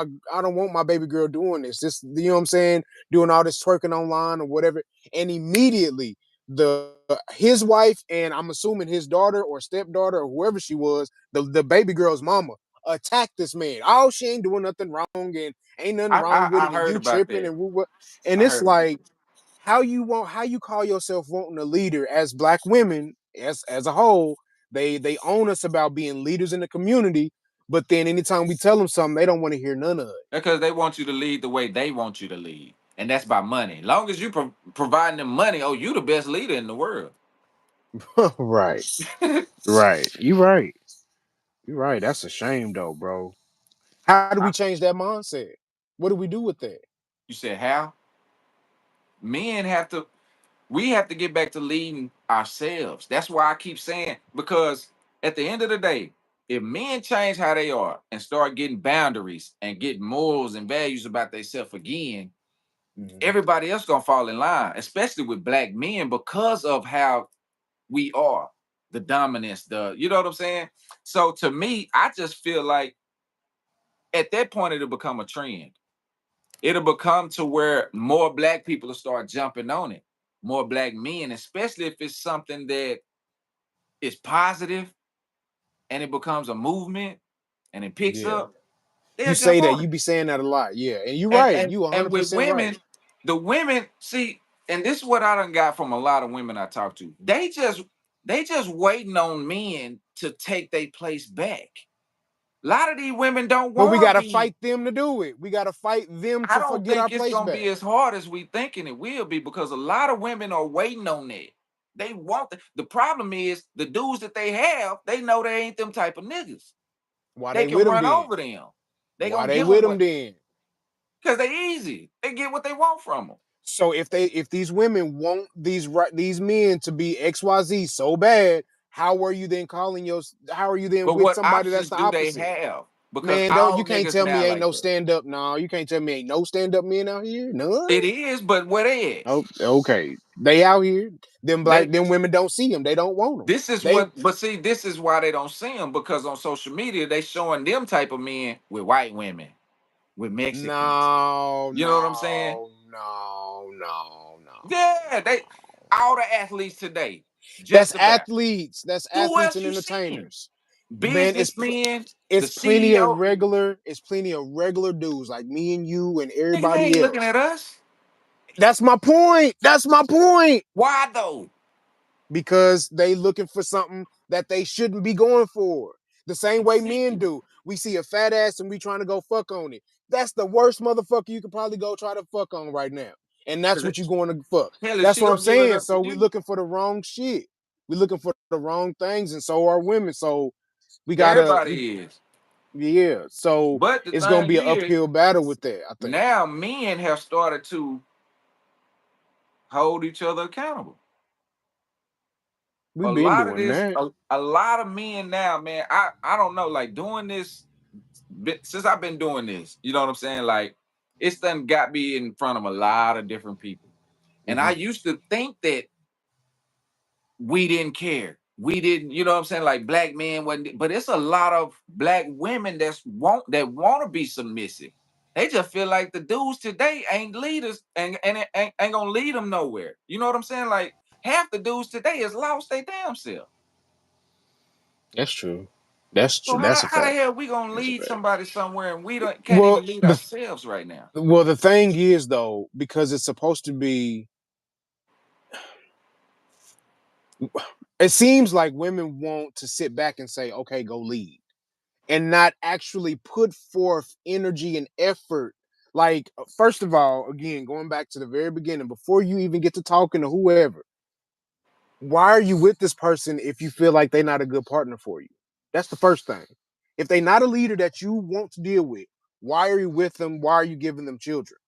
my baby girl doing this. This, you know what I'm saying, doing all this twerking online or whatever. And immediately the his wife, and I'm assuming his daughter or stepdaughter or whoever she was, the baby girl's mama, attacked this man. Oh, she ain't doing nothing wrong, and ain't nothing wrong with I it, and heard you about tripping that. and what. And I it's heard. like, how you call yourself wanting a leader as black women as a whole. They own us about being leaders in the community, but then anytime we tell them something, they don't want to hear none of Because they want you to lead the way they want you to lead, and that's by money. Long as you providing them money, oh, you the best leader in the world. it. Right. Right. You right. You right. That's a shame though, bro. How do we I- change that mindset? What do we do with that? you said how men have to. We have to get back to leading ourselves. That's why I keep saying, because at the end of the day, if men change how they are and start getting boundaries and get morals and values about themselves again, Mhm. everybody else gonna fall in line, especially with black men, because of how we are, the dominance, the, you know what I'm saying? So to me, I just feel like at that point it'll become a trend. It'll become to where more black people will start jumping on it. More black men, especially if it's something that is positive and it becomes a movement and it picks Yeah. up, You they'll jump say that. on You it. be saying that a lot. Yeah. And you're And right. and You and with 100% right. women, the women see, and this is what I done got from a lot of women I talk to. They just waiting on men to take their place back. A lot of these women don't But we want to got to be. fight them to do it. We got to fight them I to don't forget our think it's place gonna back. be as hard as we thinking it will be, because a lot of women are waiting on that. They want the problem is the dudes that they have, they know they ain't them type of niggas. Why They they can with them run then? over them. They Why gonna they give with them them what, then? because they easy. They get what they want from them. So if these women want these men to be XYZ so bad, how are you then But with what somebody that's options the do they opposite? have? Because Man, don't you all can't niggas tell me now ain't like no that. stand up. No, you can't tell me ain't no stand up men out here. None. It is, but what they at? Oh, okay. They out here. They Them women don't see them. They don't want them. this is They what, but see, this is why they don't see them, because on social media they showing them type of men with white women, with Mexicans. no, You know what I'm saying? no, no, no, no. Yeah, they all the athletes today, That's just about. athletes. That's Who athletes else and you seeing? entertainers. Man, Businessmen, the it's CEO. plenty of regular dudes like me and you and Nigga, they ain't everybody looking else. at us. That's my point. That's my point. Why though? Because they looking for something that they shouldn't be going for. The same way men Exactly. do. We see a fat ass and we trying to go fuck on it. That's the worst motherfucker you could probably go try to fuck on right now. And that's what you going to fuck. Hell, if That's she what I'm gonna give it saying. up to So we you, looking for the wrong shit. We looking for the wrong things, and so are women. So we everybody is. yeah. So But the it's gonna thing be an is, uphill battle with that, I think. now men have started to hold each other accountable. A We've been lot of doing this, that. a lot of men now, man. I don't know, like doing this since I've been doing this. You know what I'm saying? Like it's done got me in front of a lot of different people, and I Mhm. used to think that we didn't care. We didn't, you know what I'm saying? Like black men wasn't, but it's a lot of black women that want to be submissive. They just feel like the dudes today ain't leaders and it ain't gonna lead them nowhere. You know what I'm saying? Like half the dudes today is lost their damn self. That's true. That's So true. how That's a how the fact. hell we gonna That's a lead fact. somebody somewhere and we don't can't Well, even lead the ourselves right now? well, the thing is though, because it's supposed to be, it seems like women want to sit back and say, "Okay, go lead," and not actually put forth energy and effort. Like, first of all, again, going back to the very beginning, before you even get to talking to whoever, why are you with this person if you feel like they're not a good partner for you? That's the first thing. If they're not a leader that you want to deal with, why are you with them? Why are you giving them children?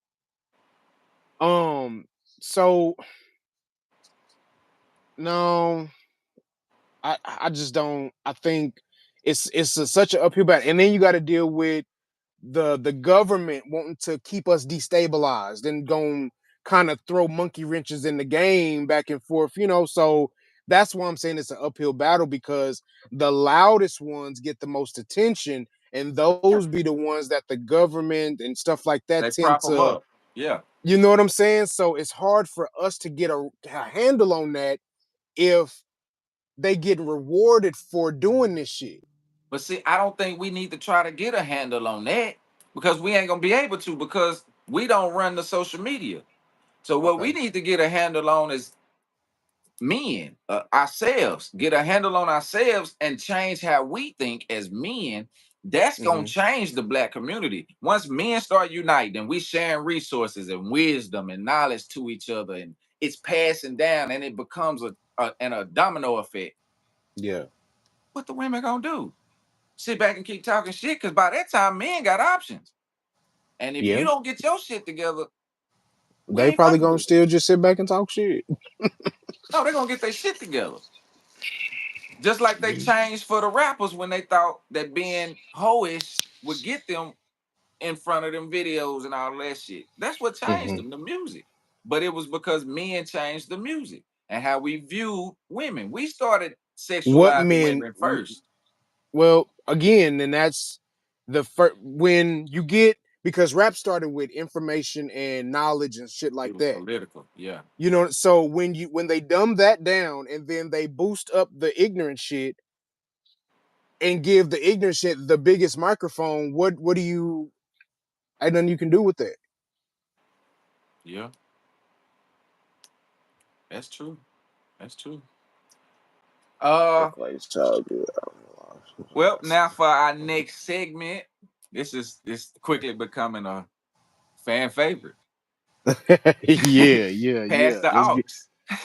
Um, so no, I just don't. I think such an uphill battle, and then you got to deal with the government wanting to keep us destabilized and going kind of throw monkey wrenches in the game back and forth, so that's why I'm saying it's an uphill battle because the loudest ones get the most attention and those Yeah. be the ones that the government and stuff like that They tend prop them to, up. Yeah. you know what I'm saying? So it's hard for us to get a handle on that if they get rewarded for doing this shit. But see, I don't think we need to try to get a handle on that because we ain't gonna be able to because we don't run the social media. So what we Okay. need to get a handle on is men, ourselves, get a handle on ourselves and change how we think as men. That's gonna Hmm. change the black community. Once men start uniting, we sharing resources and wisdom and knowledge to each other, and it's passing down, and it becomes a domino effect. Yeah. What the women gonna do? Sit back and keep talking shit? Because by that time, men got options. And if you Yeah. don't get your shit together, we They ain't probably fucking gonna with you. still just sit back and talk shit. No, they're gonna get their shit together. Just like they Mhm. changed for the rappers when they thought that being hoish would get them in front of them videos and all that shit. That's what changed them, the music. But it was because men changed the music and how we view women. We started What sexualizing men? women first. Well, again, and that's the first when you get because rap started with information and knowledge and shit It like was that. political. Yeah. So when they dumb that down and then they boost up the ignorant shit and give the ignorant shit the biggest microphone, what do you? Ain't nothing you can do with that. Yeah. That's true. That's true. Uh Look like it's all good. well, now for our next segment. This quickly becoming a fan favorite. Yeah, yeah, Pass yeah. the aux.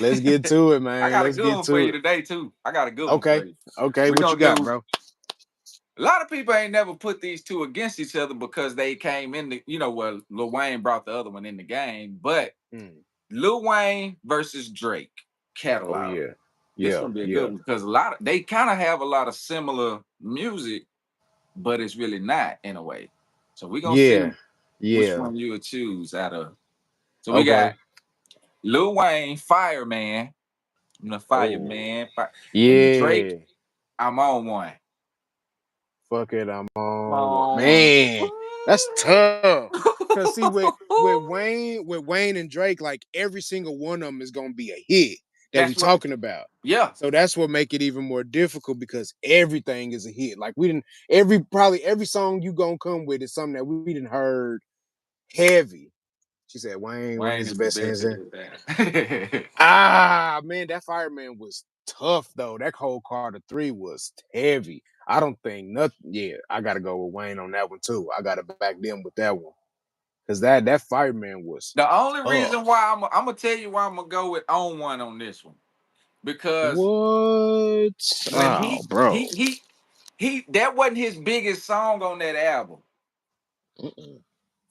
Let's get to it, I man. got a Let's good get one for to you it. today too. I got a good one for Okay, you. okay. We're What you gonna got, do. bro? A lot of people ain't never put these two against each other because they came in the, well, Lil Wayne brought the other one in the game, but Mm. Lil Wayne versus Drake Oh catalog. yeah, This yeah, gonna be a good yeah, one because a lot of they kind of have a lot of similar music, but it's really not in a way. So we're gonna yeah, see which yeah. one you would choose out of. So we got Okay. Lil Wayne, Fireman. I'm the Oh fireman. And Drake, yeah. I'm on one. Fuck it, I'm I'm on one. on Man, that's tough. Cause see, with one. Wayne and Drake, like every single one of them is gonna be a hit that we That's what, talking about. yeah. So that's what make it even more difficult because everything is a hit. Like we didn't probably every song you gonna come with is something that we didn't heard heavy. She said Wayne Wayne's the is the best best hands at in. that. Ah man, that fireman was tough though. That whole Carter 3 was heavy. I don't think nothing. Yeah, I gotta go with Wayne on that one too. I gotta back them with that one. Cause that fireman was The only reason tough. why I'm gonna tell you why I'm gonna go with on one on this one because What? when Oh, bro. he that wasn't his biggest song on that album. Mm-mm.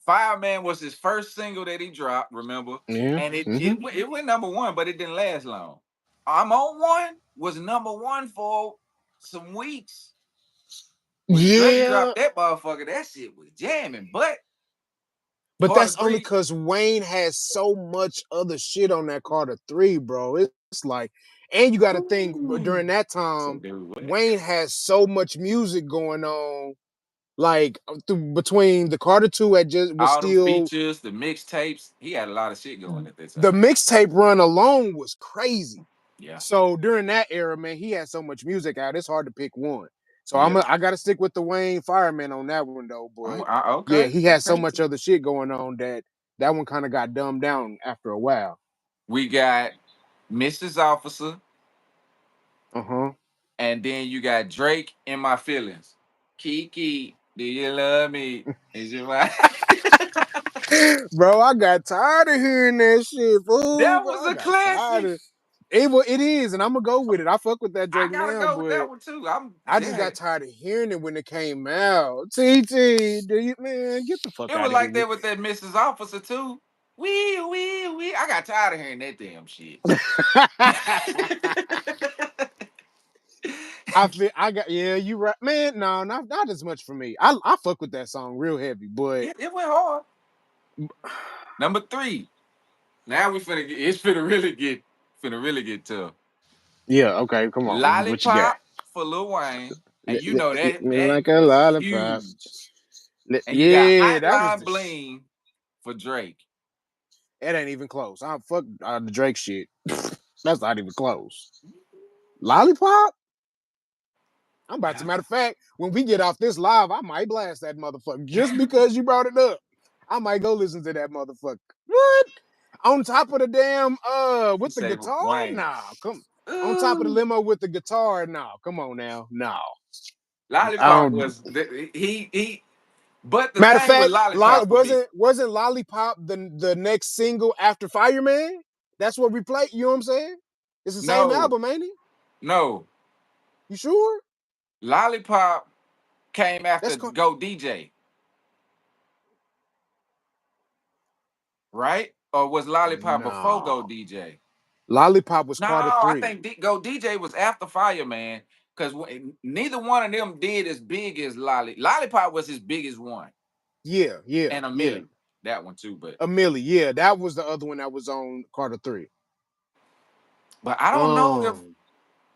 Fireman was his first single that he dropped, remember? Yeah. And it Hmm. it, went- it went number one, but it didn't last long. I'm on one was number one for some weeks. When Drake Yeah, dropped that motherfucker, that shit was jamming. But but Carter that's only 3, because Wayne has so much other shit on that Carter 3, bro. It's like, and you gotta think ooh, during that so time, dude, what? Wayne has so much music going on. Like between the Carter 2 had just was All them still features, the mixtapes, he had a lot of shit going at that the time. mixtape run alone was crazy. Yeah, So during that era, man, he had so much music out. It's hard to pick one. So yeah. I gotta stick with the Wayne Fireman on that one though. But yeah, Okay, he had so okay. much other shit going on that that one kind of got dumbed down after a while. We got Mrs. Officer, Uh huh. and then you got Drake in My Feelings. Kiki, do you love me? Is it my Bro, I got tired of hearing that shit, fool. That Bro, was I a got tired classic. of it. It is, and I'm gonna go with it. I fuck with that I Drake gotta now, go with but that one too. I'm I just yeah. got tired of hearing it when it came out. TT, do you man get the fuck It was out of like here? that with that Mrs. Officer too. We. I got tired of hearing that damn shit. I got you right, man. No, not as much for me. I fuck with that song real heavy, but It went hard. Number 3. Now we finna get, it's finna really get tough. yeah, okay, come on. What you got? Lollipop for Lil Wayne, and you know that Like a was lollipop. huge. And you got Yeah, that was Hotline the Bling for Drake. it ain't even close. I fuck the Drake shit. That's not even close. Lollipop? I'm about to. Matter of fact, when we get off this live, I might blast that motherfucker just because you brought it up. I might go listen to that motherfucker. What? On top of the damn You with the say guitar? Wayne. Nah, come on top of the Ooh. limo with the guitar. No, come on now. No. I Lollipop don't. was he. But the Matter of thing with fact, Lollipop for me, wasn't Lollipop the next single after Fireman? That's what we played. You know what I'm saying? It's the same no, album, ain't it? no, You sure? Lollipop came after That's called Go DJ, right? Or was Lollipop before Go no. DJ? Lollipop was No, Carter I 3. think Go DJ was after Fireman because neither one of them did as big as Lollipop was his biggest one, Yeah, yeah, and a yeah. Millie, that one too. But A Millie, yeah, that was the other one that was on Carter 3. but I don't know if Um,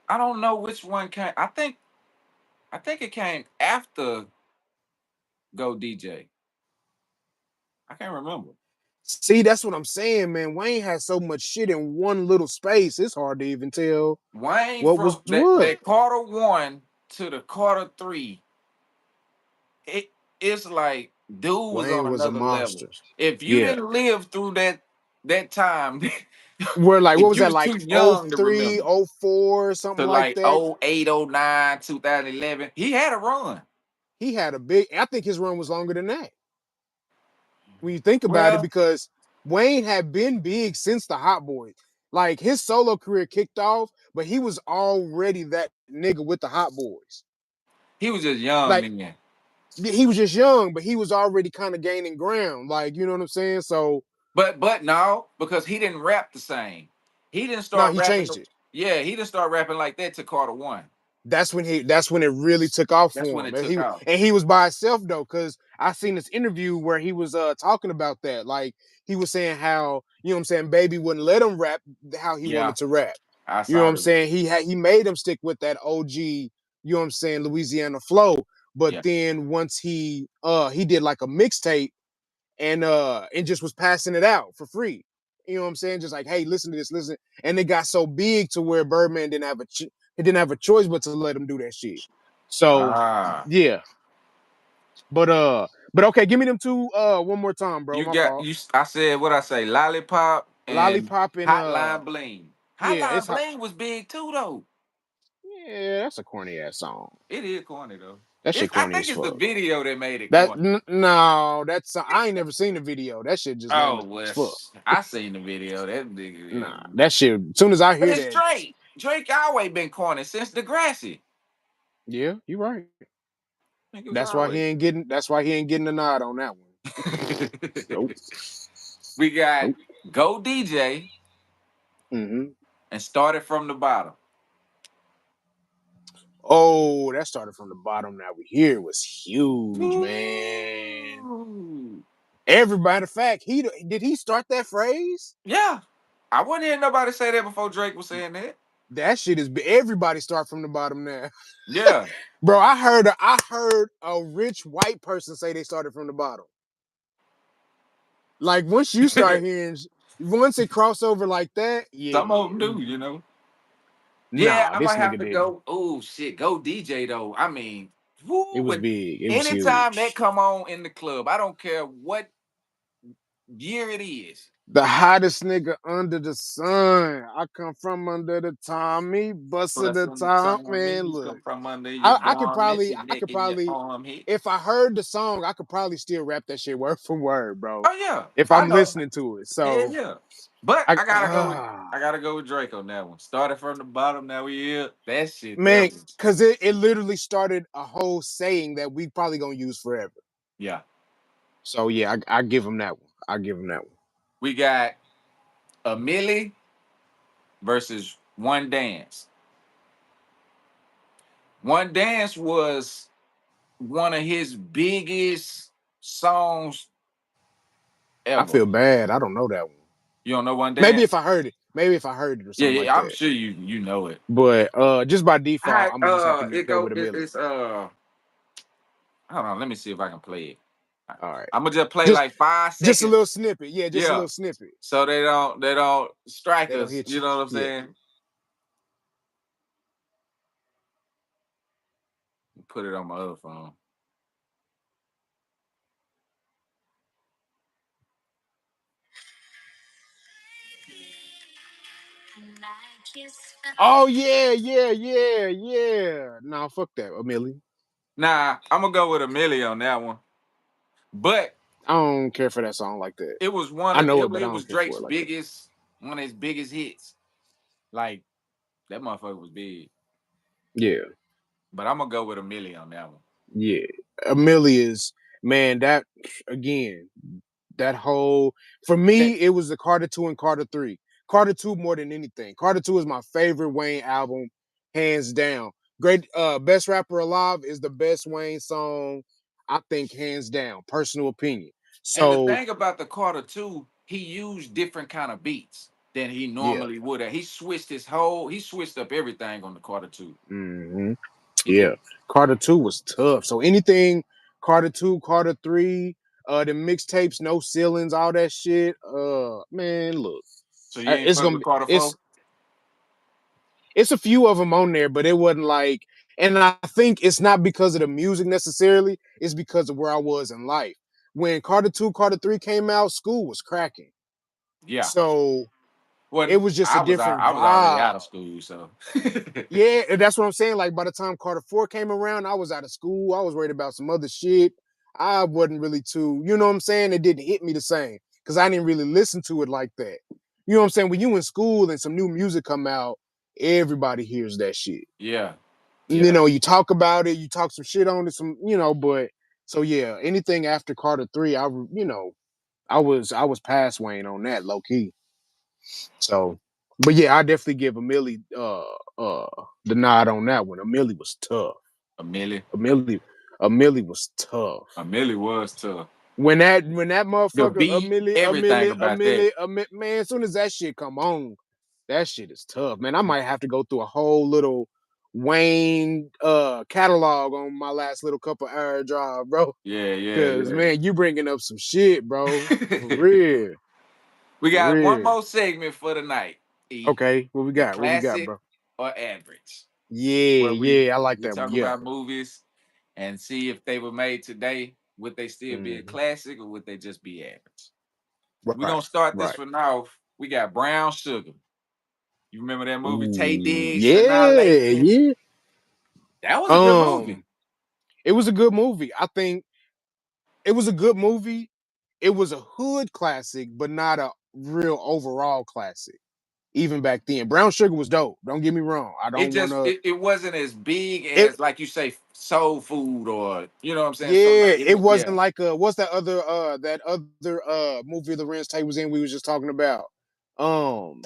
I don't know which one came. I think it came after Go DJ. I can't remember. see, that's what I'm saying, man. Wayne has so much shit in one little space. It's hard to even tell Wayne what from was what. that quarter 1 to the quarter 3, it it's like dude was on Wayne was a another level. monster. If you Yeah. didn't live through that time, Where like what if was you that was too like oh young to three, remember, oh four, something to like like that? 08, 09, 2011, he had a run. He had a big I think his run was longer than that. When you think about it, Well, because Wayne had been big since the Hot Boys. Like his solo career kicked off, but he was already that nigga with the Hot Boys. he was just young Like then. he was just young, but he was already kind of gaining ground. Like, you know what I'm saying? So But no, because he didn't rap the same. He didn't no, start he rapping. changed it. Yeah, he didn't start rapping like that to quarter 1. That's when it really took off That's for when him. it took off. And he was by himself though, because I seen this interview where he was talking about that. Like he was saying how, you know what I'm saying, baby wouldn't let him rap how he Yeah, wanted to rap. I You know what saw I'm that. saying? He made him stick with that OG, you know what I'm saying, Louisiana flow. But Yeah. then once he did like a mixtape and just was passing it out for free. You know what I'm saying? Just like, hey, listen to this, listen. And it got so big to where Birdman he didn't have a choice but to let him do that shit. So Ah, yeah. But okay, give me them two one more time, bro. you My got fault. you. I said what I say. Lollipop and Lollipop and Hotline Bling. yeah, Hotline Bling was big too, though. yeah, that's a corny ass song. It is corny though. That shit It's. I corny think as it's the fuck. video that made it corny. No, that's I ain't never seen the video. That shit just lame Oh as well, fuck. I seen the video. That nigga. Nah, that shit. As soon as I But hear it's that, Drake. Drake always been corny since Degrassi. yeah, you right. I think it was always. That's why he ain't getting a nod on that one. Nope. We got Nope. Go DJ Mm-hmm. and Started from the bottom. Oh, that started from the bottom. Now we here was huge, man. Ooh. Everybody, in fact, he did he start that phrase? Yeah. I wouldn't hear nobody say that before Drake was saying that. That shit is everybody start from the bottom now, Yeah. bro. I heard a rich white person say they started from the bottom. Like once you start hearing, once it cross over like that, Some of yeah, them do. Yeah, nah, I might this have nigga to didn't. go. Oh shit, Go DJ though. I mean, It woo, was big. It was anytime that huge. come on in the club, I don't care what year it is. The hottest nigga under the sun. I come from under the Tommy, busted Plus the on the top, time me, man. you Look, come from under your garments, your I could neck and your probably, arm hit. if I heard the song, I could probably still rap that shit word for word, bro. Oh yeah, If I I'm know. listening to it, Yeah, so yeah. But I, I gotta go with I gotta go with Drake on that one. Started from the bottom, now we here. That shit, that man, was because it literally started a whole saying that we probably gonna use forever. yeah. So yeah, I give him that one. I give him that one. We got a Millie versus One Dance. One Dance was one of his biggest songs I ever. feel bad. I don't know that one. You don't know One Maybe if Dance? I heard it. Maybe if I heard it or Yeah, something like yeah, I'm that. sure you know it. But just by default, Hi, I'm gonna just have to it go with go a Millie. it's hold on, let me see if I can play it. All right. I'm gonna just play Just like five just a seconds. little snippet. Yeah, just a Yeah. little snippet. So they don't strike They don't us. hit You you. know what I'm Yeah. saying? Put it on my other phone. Oh yeah, yeah, yeah, yeah. Nah, fuck that, a Millie. Nah, I'm gonna go with a million on that one. But I don't care for that song like that. it was one I of know it, it, but I it don't was care for Drake's it like that. biggest, one of his biggest hits. Like that motherfucker was big. Yeah, But I'm gonna go with a million on that one. yeah. Amelia is man. That again. That whole for That, me, it was the Carter 2 and Carter 3. Carter 2 more than anything. Carter 2 is my favorite Wayne album, hands down. Great best rapper alive is the best Wayne song, I think, hands down. Personal opinion. and the So thing about the Carter 2, he used different kind of beats than he yeah. normally would have. He switched up everything on the Carter 2. Hmm. He Yeah. did. Carter 2 was tough. So anything Carter 2, Carter 3, the mixtapes, no ceilings, all that shit. Man, look. So you ain't It's fuck gonna with be Carter 4? it's a few of them on there, but it wasn't like, and I think it's not because of the music necessarily. It's because of where I was in life. When Carter 2, Carter 3 came out, school was cracking. Yeah. So Well, it was just a different I was already out vibe. of school, so Yeah, and that's what I'm saying. Like by the time Carter 4 came around, I was out of school. I was worried about some other shit. I wasn't really too, you know what I'm saying? It didn't hit me the same because I didn't really listen to it like that. You know what I'm saying? When you in school and some new music come out, everybody hears that shit. yeah. You Yeah. know, you talk about it, you talk some shit on it, some, but so yeah, anything after Carter 3, I was past Wayne on that low key. So, but yeah, I definitely give Amelie the nod on that one. Amelie was tough. A million. Amelie Amelie was tough. A million was tough. When that The motherfucker beat, everything about that. Man, as soon as that shit come on, that shit is tough, man. I might have to go through a whole little Wayne catalog on my last little couple hour drive, bro. Yeah, Cause yeah, man, you bringing up some shit, bro. For yeah. real, We for got one real. more segment for the night. E. Okay, what we The got? What we got, classic bro? or average. Yeah, Where yeah, I like we that one. talk Yeah. about movies and see if they were made today, would they still be a Hmm. classic or would they just be average? We're Right, gonna start this right. one off. We got Brown Sugar. You remember that movie? Tay Ooh, Diggs, Sanaa yeah, Lathan. yeah. That was a good movie. Um, it was a good movie. I think it was a good movie. It was a hood classic, but not a real overall classic. Even back then, Brown Sugar was dope. Don't get me wrong. I It don't want just to. it wasn't as big It as like you say soul food or you know what I'm saying something Yeah, like it it was wasn't yeah like what's that other movie Lorenz Tate was in we was just talking about.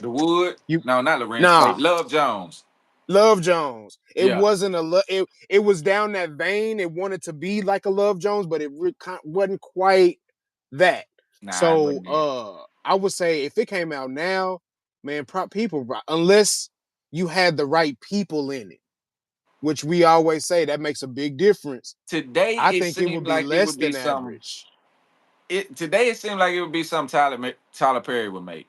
the wood You no not Lorenz Tate Nah, Love Jones Love Jones. It yeah wasn't it was down that vein. It wanted to be like a Love Jones, but wasn't quite that. nah it So wasn't it. I would say if it came out now, man, unless you had the right people in it, which we always say that makes a big difference. Today I it think it seemed would be like it less would be than some average. it today it seemed like it would be some Tyler Perry would make.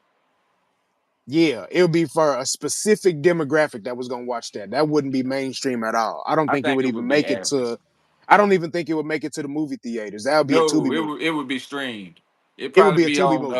Yeah, it would be for a specific demographic that was gonna watch that. That wouldn't be mainstream at all. I don't I think it think would it even would be make it average. to. I don't even think it would make it to the movie theaters. That would be a No, Tubi movie. it would be streamed. It'd It would probably be a be Tubi on movie.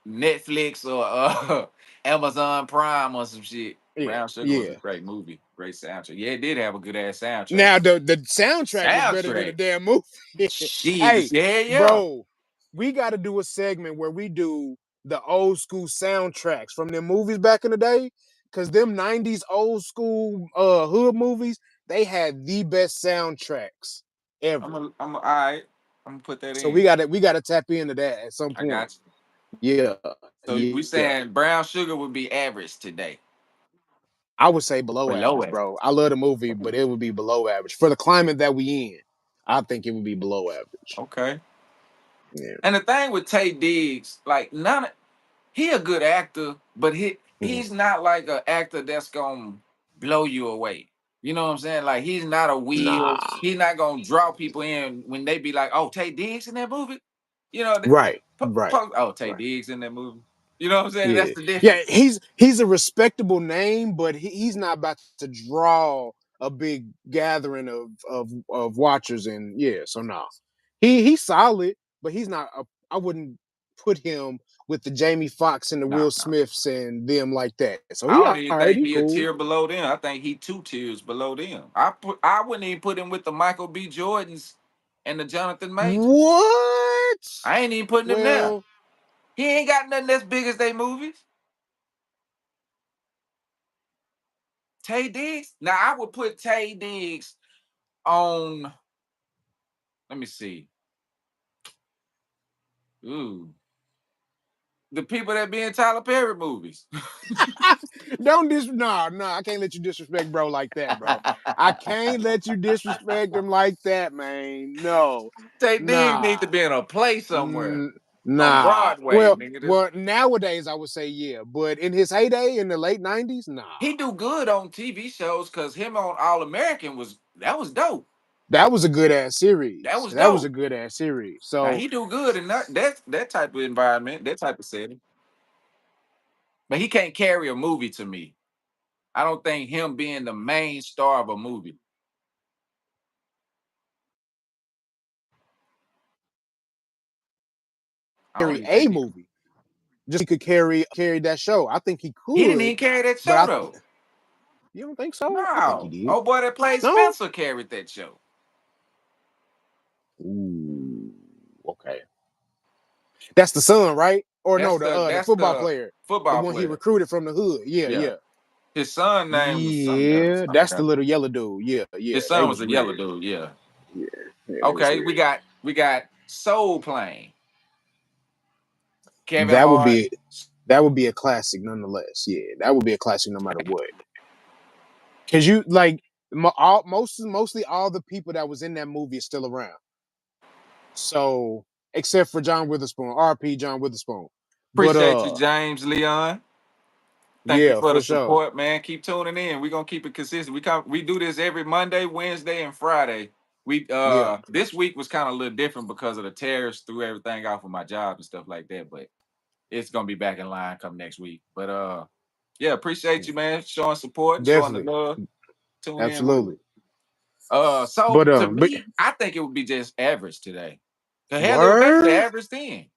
Netflix or Amazon Prime or some shit. Yeah, Brown Sugar was a yeah. great movie, great soundtrack. Yeah, it did have a good ass soundtrack. Now the soundtrack was better than the Soundtrack, damn movie. shit, Hey, yeah, yeah. bro, we got to do a segment where we do the old school soundtracks from them movies back in the day, because them '90s old school hood movies they had the best soundtracks ever. All right. I'm gonna put that So we in. got to we got to tap into that at some I point. got you. Yeah, So yeah. we saying Brown Sugar would be average today. I would say below Below average, it. bro. I love the movie, but it would be below average for the climate that we in. I think it would be below average. Okay. Yeah. And the thing with Tay Diggs, like none of, he a good actor, but Mhm. he's not like an actor that's gonna blow you away. You know what I'm saying? Like he's not a wheel. Nah. He's not gonna draw people in when they be like, "Oh, Tay Diggs in that movie." You know, Right. Right. oh, Tay Right. Diggs in that movie. You know what I'm saying? Yeah. That's the Yeah. difference. He's a respectable name, but he's not about to draw a big gathering of watchers. And yeah, so nah. He's solid, but he's not. I wouldn't put him with the Jamie Foxx and the No, Will no. Smiths and them like that. So I he don't all even right. think He he a cool. tier below them. I think he 2 tiers below them. I wouldn't even put him with the Michael B. Jordans and the Jonathan Majors. What? I ain't even putting him there. Well, He ain't got nothing as big as they movies. Tay Diggs. Now I would put Tay Diggs on. Let me see. Ooh, the people that be in Tyler Perry movies. don't I can't let you disrespect bro like that, bro. I can't let you disrespect him like that, man. No. Tay Diggs Nah. need to be in a play somewhere Mm, on nah. Broadway, nigga. Well, nowadays I would say yeah, but in his heyday in the late 90s, nah. He do good on TV shows because him on All American was dope. That was a good ass That series. was That was a dope. good ass series. Now So he do good in that type of environment, that type of setting. But he can't carry a movie to me. I don't think him being the main star of a movie. I don't carry even a think movie. Just he could carry that show. I think he he didn't could, even carry that but show though. you don't think so? I think he No. did. Oh boy that played No? Spencer carried that show. Ooh, okay. That's the son, right? Or no, the That's football the player, the football one he player. recruited from the hood. Yeah, Yeah. yeah, His son name was something else. yeah. I That's the forgot. little yellow dude. Yeah, yeah. His They son was was a yellow weird. dude, yeah. Yeah, yeah. They was Okay, we weird. got we got Soul Plane, Kevin That would Hart. be that would be a classic, nonetheless. Yeah, that would be a classic no matter what. Cause you like mostly all the people that was in that movie is still around. So except for John Witherspoon, R.P. John Witherspoon. But Appreciate you, James Leon. Thank you yeah, for the for sure. support, man. Keep tuning in. We're gonna keep it consistent. We do this every Monday, Wednesday, and Friday. We Yeah, this week was kind of a little different because of the tariffs, threw everything off of my job and stuff like that. But it's gonna be back in line come next week. But yeah, appreciate you, man, showing support, showing the definitely, love. Tune in with absolutely. me. So But to but me, I think it would be just average today. The hell, it was basically word? average then,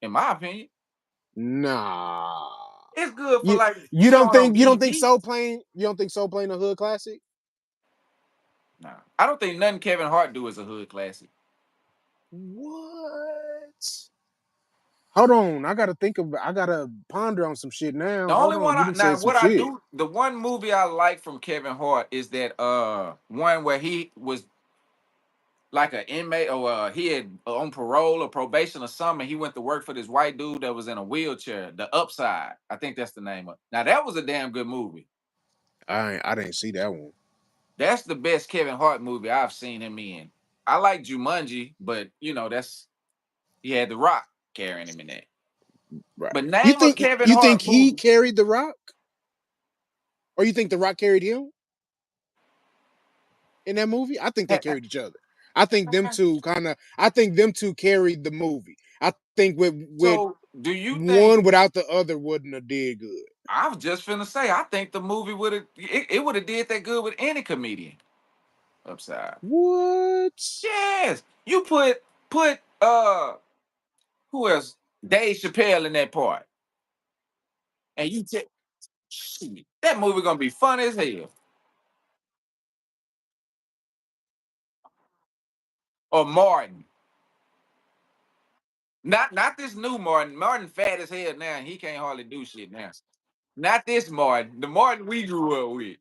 in my opinion. Nah. It's good for You like you don't showing on think TV. Soul Plane a hood classic? Nah, I don't think nothing Kevin Hart do is a hood classic. What? Hold on, I gotta ponder on some shit The now. Hold only on, one you I didn't say now some what I shit. do, the one movie I like from Kevin Hart is that one where he was like an inmate or he had on parole or probation or something. He went to work for this white dude that was in a wheelchair. The Upside, I think that's the name of. Now that was a damn good movie. I didn't see that one. That's the best Kevin Hart movie I've seen him in. I like Jumanji, but that's he had The Rock carrying him in that. Right. But name a Kevin You think Hart he movie. carried the Rock? Or you think the Rock carried him in that movie? I think they carried each other. I think them two carried the movie. I think with So do you think one without the other wouldn't have did good. I was just finna say I think the movie it would have did that good with any comedian. Upside. What? Yes. You put who else? Dave Chappelle in that part. And you take that movie gonna be fun as hell. Or Martin. Not this new Martin. Martin fat as hell now. He can't hardly do shit now. Not this Martin. The Martin we grew up with.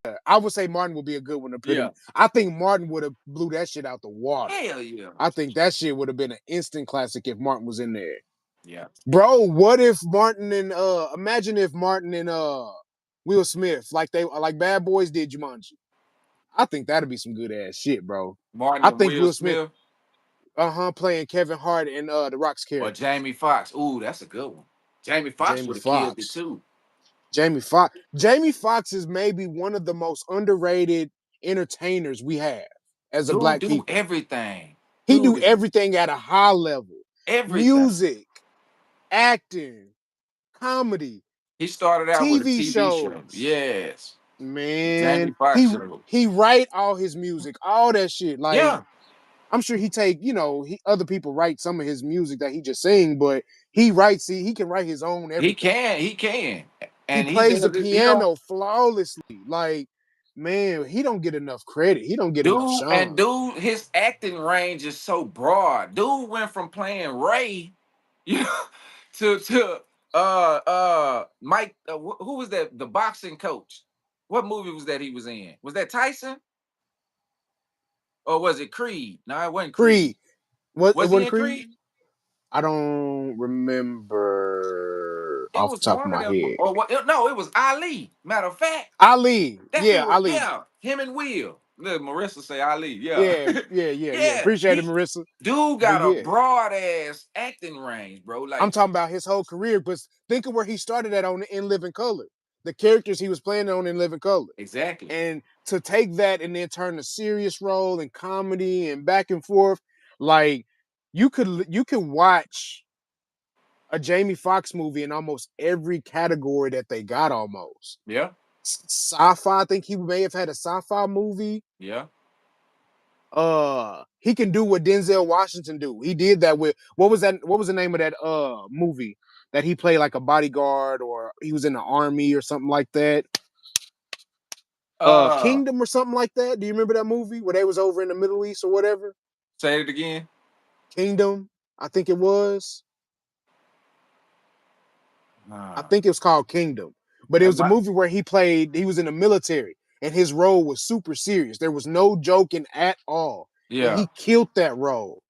Yeah, I would say Martin would be a good one to put Yeah. him. I think Martin would have blew that shit out the water. Hell yeah. I think that shit would have been an instant classic if Martin was in there. Yeah. Bro, what if Martin and imagine if Martin and Will Smith, like Bad Boys did Jumanji. I think that'd be some good ass shit, bro. Martin I and think Will Will Smith, Smith playing Kevin Hart and The Rock's or character, Jamie Foxx. Ooh, that's a good one. Jamie Foxx Jamie would have killed it Foxx. too. Jamie Foxx is maybe one of the most underrated entertainers we have as a Dude, black do people. everything. He Dude do is everything at a high level. everything. Music, acting, comedy, He started out with a TV TV show. shows. Yes. Jamie Man, Foxx show. he write all his music, all that shit. Like, Yeah, I'm sure he take, other people write some of his music that he just sing, but he writes, he can write his own he everything. can. He can. He And he plays the does it. He don't piano flawlessly. Like, man, he don't get enough credit. He don't get enough shine. his acting range is so broad. Dude went from playing Ray, you know, to Mike. Who was that? The boxing coach. What movie was that he was in? Was that Tyson or was it Creed? No, it wasn't Creed. Creed. What it Was he wasn't in Creed? Creed? I don't remember It off the was top of one of my them. head. Or what? No, it was Ali. Matter of fact, Ali. that Yeah, dude was Ali. yeah. Him and Will. Look, Marissa say Ali. Yeah, Yeah, yeah, yeah, yeah. yeah. Appreciate it, Marissa. Dude But got a yeah, broad ass acting range, bro. I'm Like talking about his whole career. But think of where he started at on In Living Color. The characters he was playing on In Living Color. exactly. And to take that and then turn a serious role and comedy and back and forth, like you could watch a Jamie Foxx movie in almost every category that they got almost. Yeah, Sci-fi, I think he may have had a sci-fi movie. yeah. He can do what Denzel Washington do. He did that with what was the name of that movie that he played like a bodyguard or he was in the army or something like that? Uh, Kingdom or something like that. Do you remember that movie where they was over in the Middle East or whatever? say it again. Kingdom, I think it was. I Uh, think it was called Kingdom. But it I was a might- movie where he was in the military and his role was super serious. There was no joking at all. And yeah. he killed that role.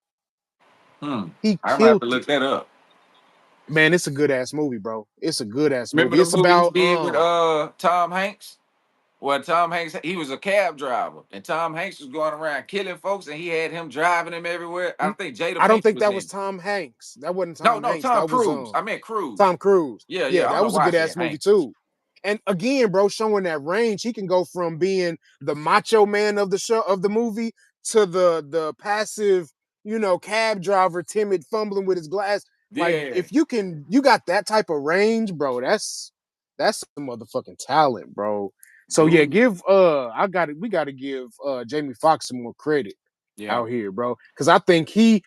Hmm. He I'm gonna have to killed look it. that up. Man, it's a good ass movie, bro. It's a good ass Remember movie. the It's movie he about did with Tom Hanks? Well, Tom Hanks, he was a cab driver, and Tom Hanks was going around killing folks, and he had him driving him everywhere. I think Jada I don't Pinkett think was that in was it. Tom Hanks. That wasn't No, Tom no, Hanks. Tom That was Cruise. I meant Cruise. Tom Cruise. Yeah, Yeah, yeah. I don't that know was a why I good said ass movie Hanks. too. And again, bro, showing that range, he can go from being the macho man of the show of the movie to the passive, cab driver, timid, fumbling with his glass. Like Yeah, if you got that type of range, bro, that's some motherfucking talent, bro. So yeah, dude. give we gotta give Jamie Foxx some more credit Yeah. out here, bro. Cause I think he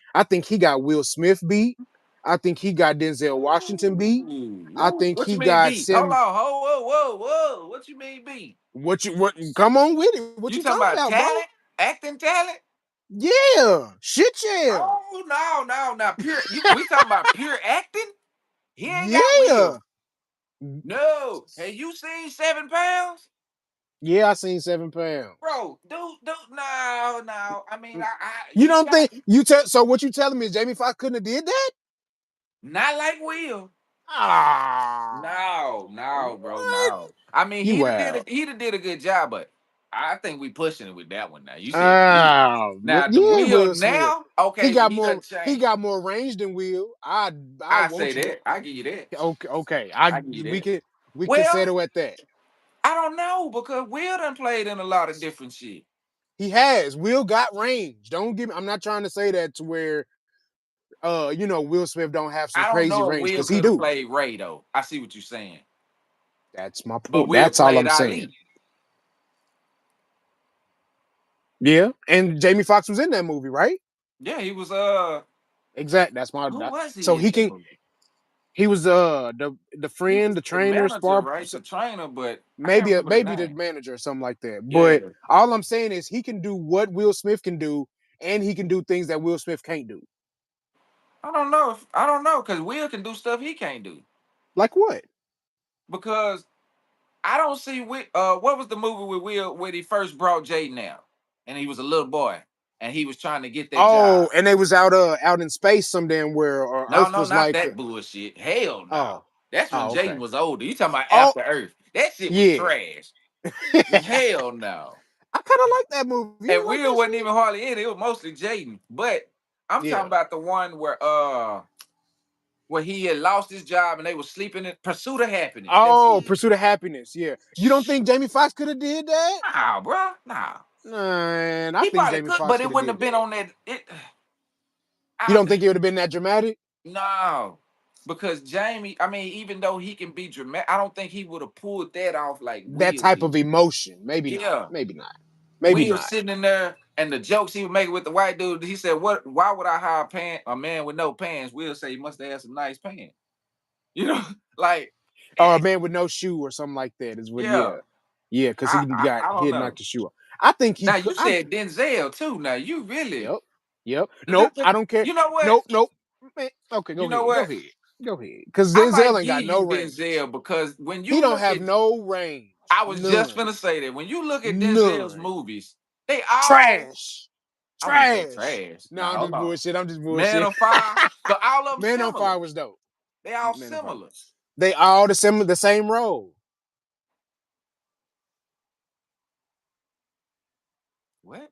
got Will Smith beat. I think he got Denzel Washington beat. Ooh, I whoa. think What you he mean got beat? Hold Sam. on. Whoa, whoa, whoa, whoa. What you mean beat? What come on with it? What You you talking talking about about, bro? talent? Acting talent? Yeah. Shit yeah. Oh no, no, not pure. We talking about pure acting? He ain't got Yeah. Will. No. Have you seen 7 pounds? Yeah, I seen 7 pounds. Bro, dude, no, no. I mean, You he don't got think you tell so what you telling me is Jamie Foxx couldn't have did that? not like Will. Ah. No, no, bro, What? no. I mean, You out. he'd have did a good job, but I think we pushing it with that one now. You said Will. Ah, Now the yeah, Will Will Smith. now, okay, he done He changed. got more range than Will. I I say want you to that. I give you that. okay, okay. I I give you we that. can we can Well, settle at that. I don't know because Will done played in a lot of different shit. He has. Will got range. Don't give me I'm not trying to say that to where Will Smith don't have some I don't crazy know if range Will because he could have do. played Ray though. I see what you're saying, That's my but point. Will That's all played I'm saying. Ali. Yeah, and Jamie Foxx was in that movie, right? Yeah, he was. Exact. That's my. Who was So he in he that can. movie? He was the He friend, was the the trainer, manager, spar, right? The trainer, but I can't maybe remember the maybe the name. manager or something like that. Yeah, But all I'm saying is he can do what Will Smith can do, and he can do things that Will Smith can't do. I don't know because Will can do stuff he can't do Like what? because I don't see what was the movie with Will when he first brought Jaden out and he was a little boy and he was trying to get that Oh, job. and they was out in space some damn where or No, Earth no, was not like, that bullshit. Hell oh, no. That's when Oh, Jaden okay. was older. You talking about Oh, After Earth? That shit was yeah. trash. I Hell no. kind of like that movie. You didn't And like that Will wasn't shit? even hardly in it. It was mostly Jaden. But I'm Yeah. talking about the one where he had lost his job and they was sleeping in Pursuit of Happiness. That's Oh, it. Pursuit of Happiness. Yeah. You don't think Jamie Foxx could have did that? Nah, bro. Nah. Man, I He think probably Jamie could, Foxx but could it have wouldn't did have been that. on that. You I, don't think it would have been that dramatic? no. Because Jamie, I mean, even though he can be dramatic, I don't think he would have pulled that off like That Will type did. of emotion. Maybe not. Yeah. Maybe not. Maybe Will not. sitting in there and the jokes he was making with the white dude, he said, "What? Why would I hire a man with no pants?" Will say he must have had some nice pants. You know, like, Or a it, man with no shoe or something like that is what. yeah. Yeah. Yeah, because I he don't had know. knocked his shoe off. I think he Now could. you said Denzel too. Now you Yep. really Yep. the, Nope. the, I don't care. you know what? Nope. Nope. Man, okay, You go know ahead. Go what? ahead. Go ahead. Because I Denzel might ain't got give no you range. Denzel because when He you don't look have at, no range. I was just None. gonna say that when you look at Denzel's None. movies, they all, Trash. I wouldn't say Trash. trash. No, Now I'm hold just on, bullshit. I'm just Man bullshit. on Fire, but all of them Man on similar. Fire was dope. They all Man on Fire. similar. They all the same role. What?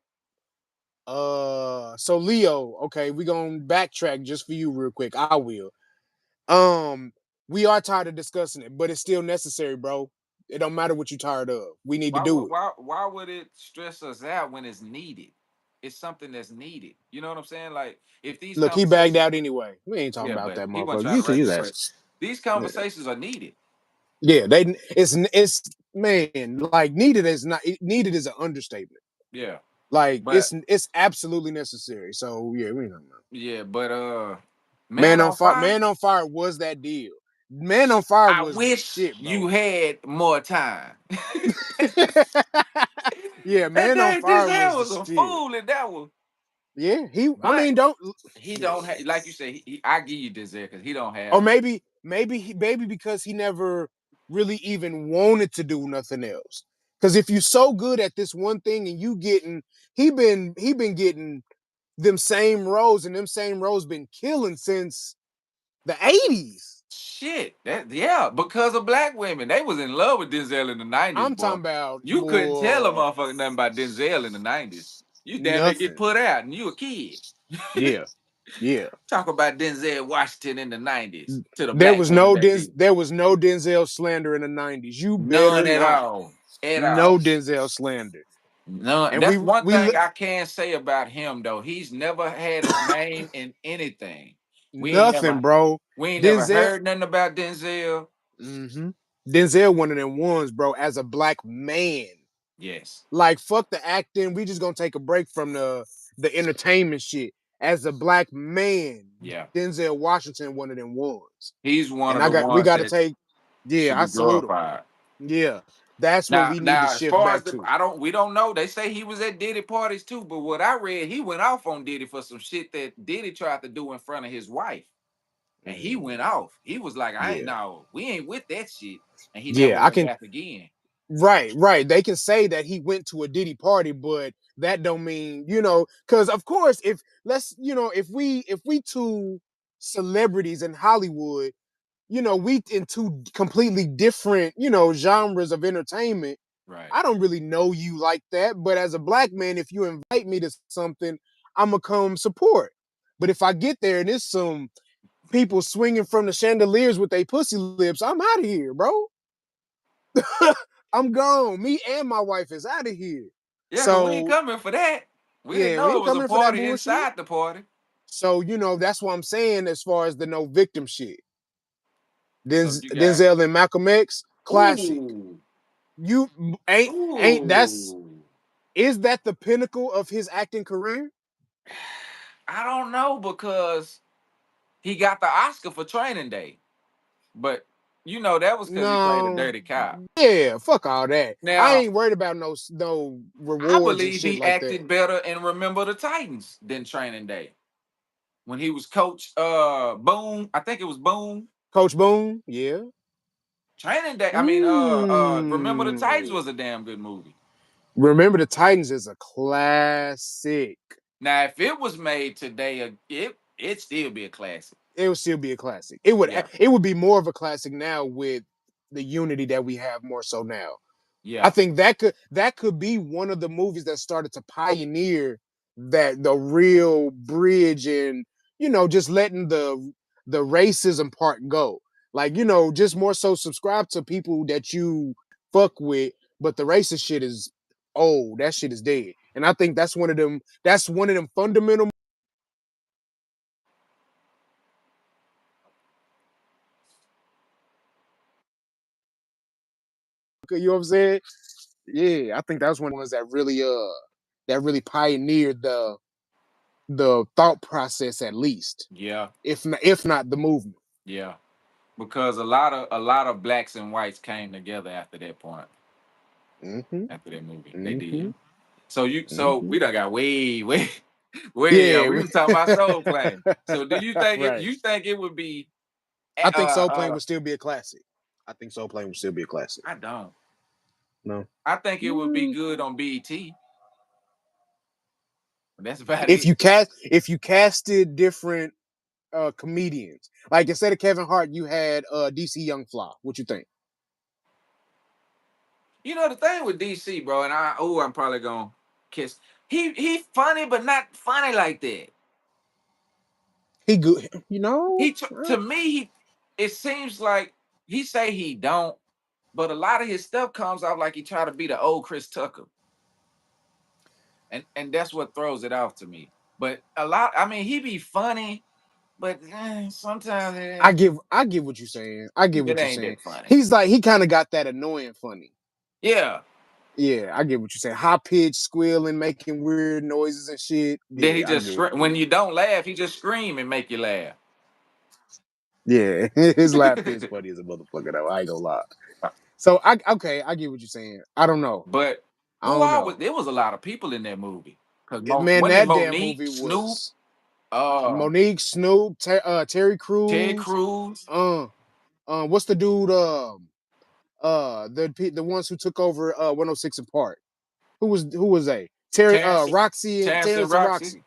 So Leo, okay, we gonna backtrack just for you real quick. I will. We are tired of discussing it, but it's still necessary, bro. It don't matter what you're tired of. We need to do it. Why would it stress us out when it's needed? It's something that's needed. You know what I'm saying? Like if these Look, he bagged conversations, out anyway. We ain't talking yeah, about but that he wasn't motherfucker. trying You to can write use the that. but these Yeah, conversations are needed. yeah. It's man, like needed is an understatement. Yeah, Like but it's absolutely necessary. So yeah, we don't know. yeah, but Man on Fire. Man on Fire was that deal. Man on Fire I was the wish shit, you bro. had more time. Yeah, That Man on day Fire Denzel was the was a shit. fool in that one, Yeah, I but mean, don't. he Yeah, don't have, like you said. I give you Denzel because he don't or have. maybe because he never really even wanted to do nothing else. Because if you're so good at this one thing and you getting, he been getting them same roles, and them same roles been killing since the '80s. Shit, that yeah, because of black women, they was in love with Denzel in the '90s, I'm boy. talking about You couldn't tell a boy, motherfucker nothing about Denzel in the '90s. You damn near get nothing. put out, and you a kid. Yeah, yeah. Talk about Denzel Washington in the '90s to the black women back then. There was no Denzel slander in the '90s. You None better at not. all, at No all. Denzel slander. None. And That's one we thing I can say about him though. He's never had his name in anything. We ain't nothing, never, bro. we ain't never Denzel. heard nothing about Denzel. hmm Denzel one of them ones, bro. As a black man, Yes. like fuck the acting. We just gonna take a break from the entertainment shit. As a black man, Yeah. Denzel Washington one of them ones. He's one And of the we ones got to that take. Yeah, should I be salute him. glorified. Yeah, that's what Now, we need to now, as shift far as back the, to. we don't know. They say he was at Diddy parties too, but what I read, he went off on Diddy for some shit that Diddy tried to do in front of his wife, and he went Mm, off. He was like, "I ain't yeah, no, we ain't with that shit," and he never yeah. I went can. back again. Right. They can say that he went to a Diddy party, but that don't mean because of course, if let's if we two celebrities in Hollywood, we in two completely different genres of entertainment. Right. I don't really know you like that, but as a black man, if you invite me to something, I'm gonna come support. But if I get there and it's some people swinging from the chandeliers with their pussy lips, I'm out of here, bro. I'm gone. Me and my wife is out of here. Yeah, because we ain't So coming for that. We didn't yeah, we know ain't it was a coming for that party bullshit. inside the party. So that's what I'm saying as far as the no victim shit. So you got, Denzel and Malcolm X, classic. ooh, You ain't that's ooh. is that the pinnacle of his acting career? I don't know because he got the Oscar for Training Day, but that was because he played a No. dirty cop. Yeah, fuck all that. I Now, ain't worried about no I rewards and believe shit he like that. acted better in Remember the Titans than Training Day when he was Coach Boone. I think it was Boone. Coach Boone, yeah. Training Day. I mean, Remember the Titans Mm. was a damn good movie. Remember the Titans is a classic. Now, if it was made today, it still be a classic. it would still be a classic. It would Yeah, it would be more of a classic now with the unity that we have more so now. I yeah, think that could be one of the movies that started to pioneer that the real bridge and just letting the racism part go. Like just more so subscribe to people that you fuck with, but the racist shit is old. That shit is dead. And I think that's one of them. That's one of them fundamental. You know what I'm saying? Yeah, I think that was one of the ones that really pioneered the thought process at least, yeah, if not the movement. yeah. Because a lot of blacks and whites came together after that point, Hmm. after that movie. They did. Hmm. So Hmm. we done got way, way out. Yeah, We was talking about soul plane. So do you think right. it would be I think Soul Plane would still be a classic. I think Soul Plane would still be a classic. I don't. No. I think it would be Mm. good on BET. That's about If it. you casted different comedians, like instead of Kevin Hart, you had DC Young Fly. What you think? You know the thing with DC, bro, and I'm probably gonna kiss. He funny, but not funny like that. He good, To me, it seems like he say he don't, but a lot of his stuff comes out like he try to be the old Chris Tucker, and that's what throws it off to me. But I mean, he be funny, but sometimes I get what you're saying. I get it what you're ain't saying. that funny. He's like he kind of got that annoying funny. Yeah. Yeah, I get what you're saying. High pitched squealing, making weird noises and shit. Then he Yeah, I just get what when you don't laugh, he just scream and make you laugh. Yeah, his laugh is funny as a motherfucker though. I ain't gonna lie. So I get what you're saying. I don't know. But I don't know. there was a lot of people in that movie. Cause Man, wasn't it that damn Monique, movie Snoop, was uh, Monique, Snoop, Terry Ted Crews. Cruz, What's the dude? The ones who took over 106 and Park. Who was they? Terry, Terrence, Roxy and Terrence and Terrence and Roxy. Roxy.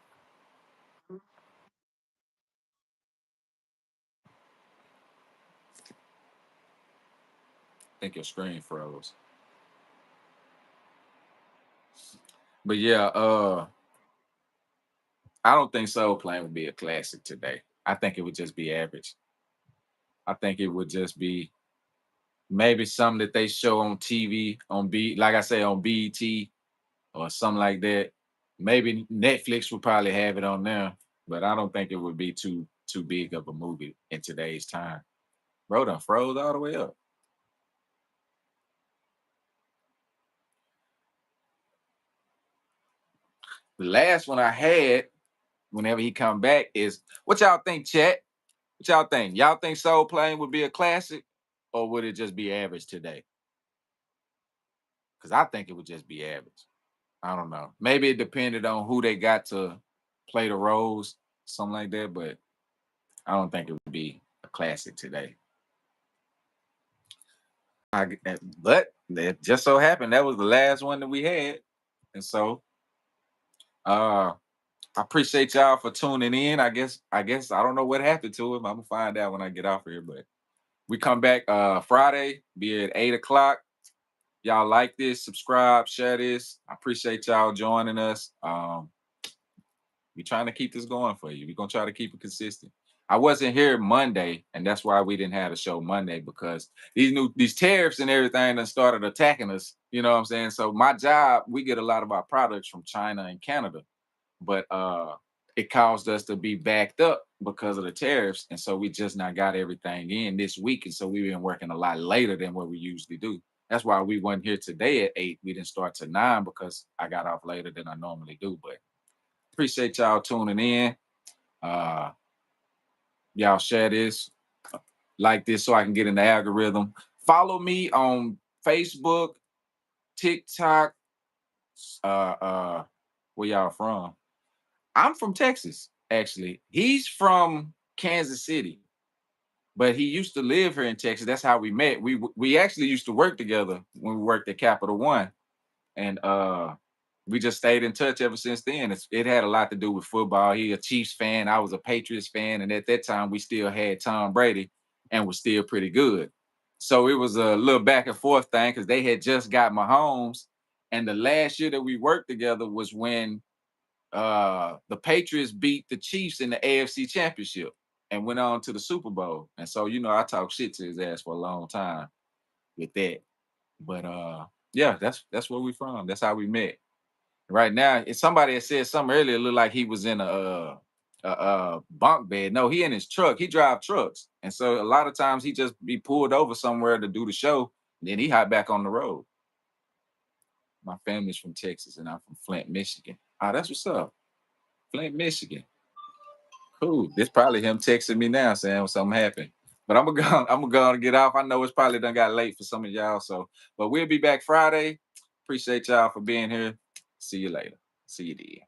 I think your screen froze. But yeah, I don't think Soul Plane would be a classic today. I think it would just be average. I think it would just be maybe something that they show on TV like I say on BET or something like that. Maybe Netflix would probably have it on there, but I don't think it would be too big of a movie in today's time. Bro, done froze all the way up. The last one I had, whenever he come back, is what y'all think, chat? What y'all think? Y'all think Soul Plane would be a classic, or would it just be average today? Because I think it would just be average. I don't know. Maybe it depended on who they got to play the roles, something like that. But I don't think it would be a classic today. But it just so happened that was the last one that we had, and so uh, I appreciate y'all for tuning in. I guess I don't know what happened to him. I'm gonna find out when I get off here. But we come back Friday, be at 8 o'clock. Y'all like this, subscribe, share this. I appreciate y'all joining us. We're trying to keep this going for you. We're gonna try to keep it consistent. I wasn't here Monday, and that's why we didn't have a show Monday because these tariffs and everything that started attacking us. You know what I'm saying? So my job, we get a lot of our products from China and Canada, but it caused us to be backed up because of the tariffs, and so we just not got everything in this week, and so we've been working a lot later than what we usually do. That's why we weren't here today at 8. We didn't start to 9 because I got off later than I normally do. But appreciate y'all tuning in. Uh, y'all share this, like this, so I can get in the algorithm. Follow me on Facebook, TikTok. Uh, uh, where y'all from? I'm from Texas, actually. He's from Kansas City, but he used to live here in Texas. That's how we met. We actually used to work together when we worked at Capital One, and we just stayed in touch ever since then. It had a lot to do with football. He a Chiefs fan, I was a Patriots fan, and at that time we still had Tom Brady and was still pretty good. So it was a little back and forth thing because they had just got Mahomes, and the last year that we worked together was when the Patriots beat the Chiefs in the AFC Championship and went on to the Super Bowl. And so, I talked shit to his ass for a long time with that. But yeah, that's where we from. That's how we met. Right now, if somebody had said something earlier, it looked like he was in a bunk bed. No, he in his truck. He drive trucks, and so a lot of times he just be pulled over somewhere to do the show. Then he hop back on the road. My family's from Texas, and I'm from Flint, Michigan. Ah, that's what's up. Flint, Michigan. Cool. This probably him texting me now saying something happened. But I'm gonna get off. I know it's probably done got late for some of y'all. So, but we'll be back Friday. Appreciate y'all for being here. See you later. See you then.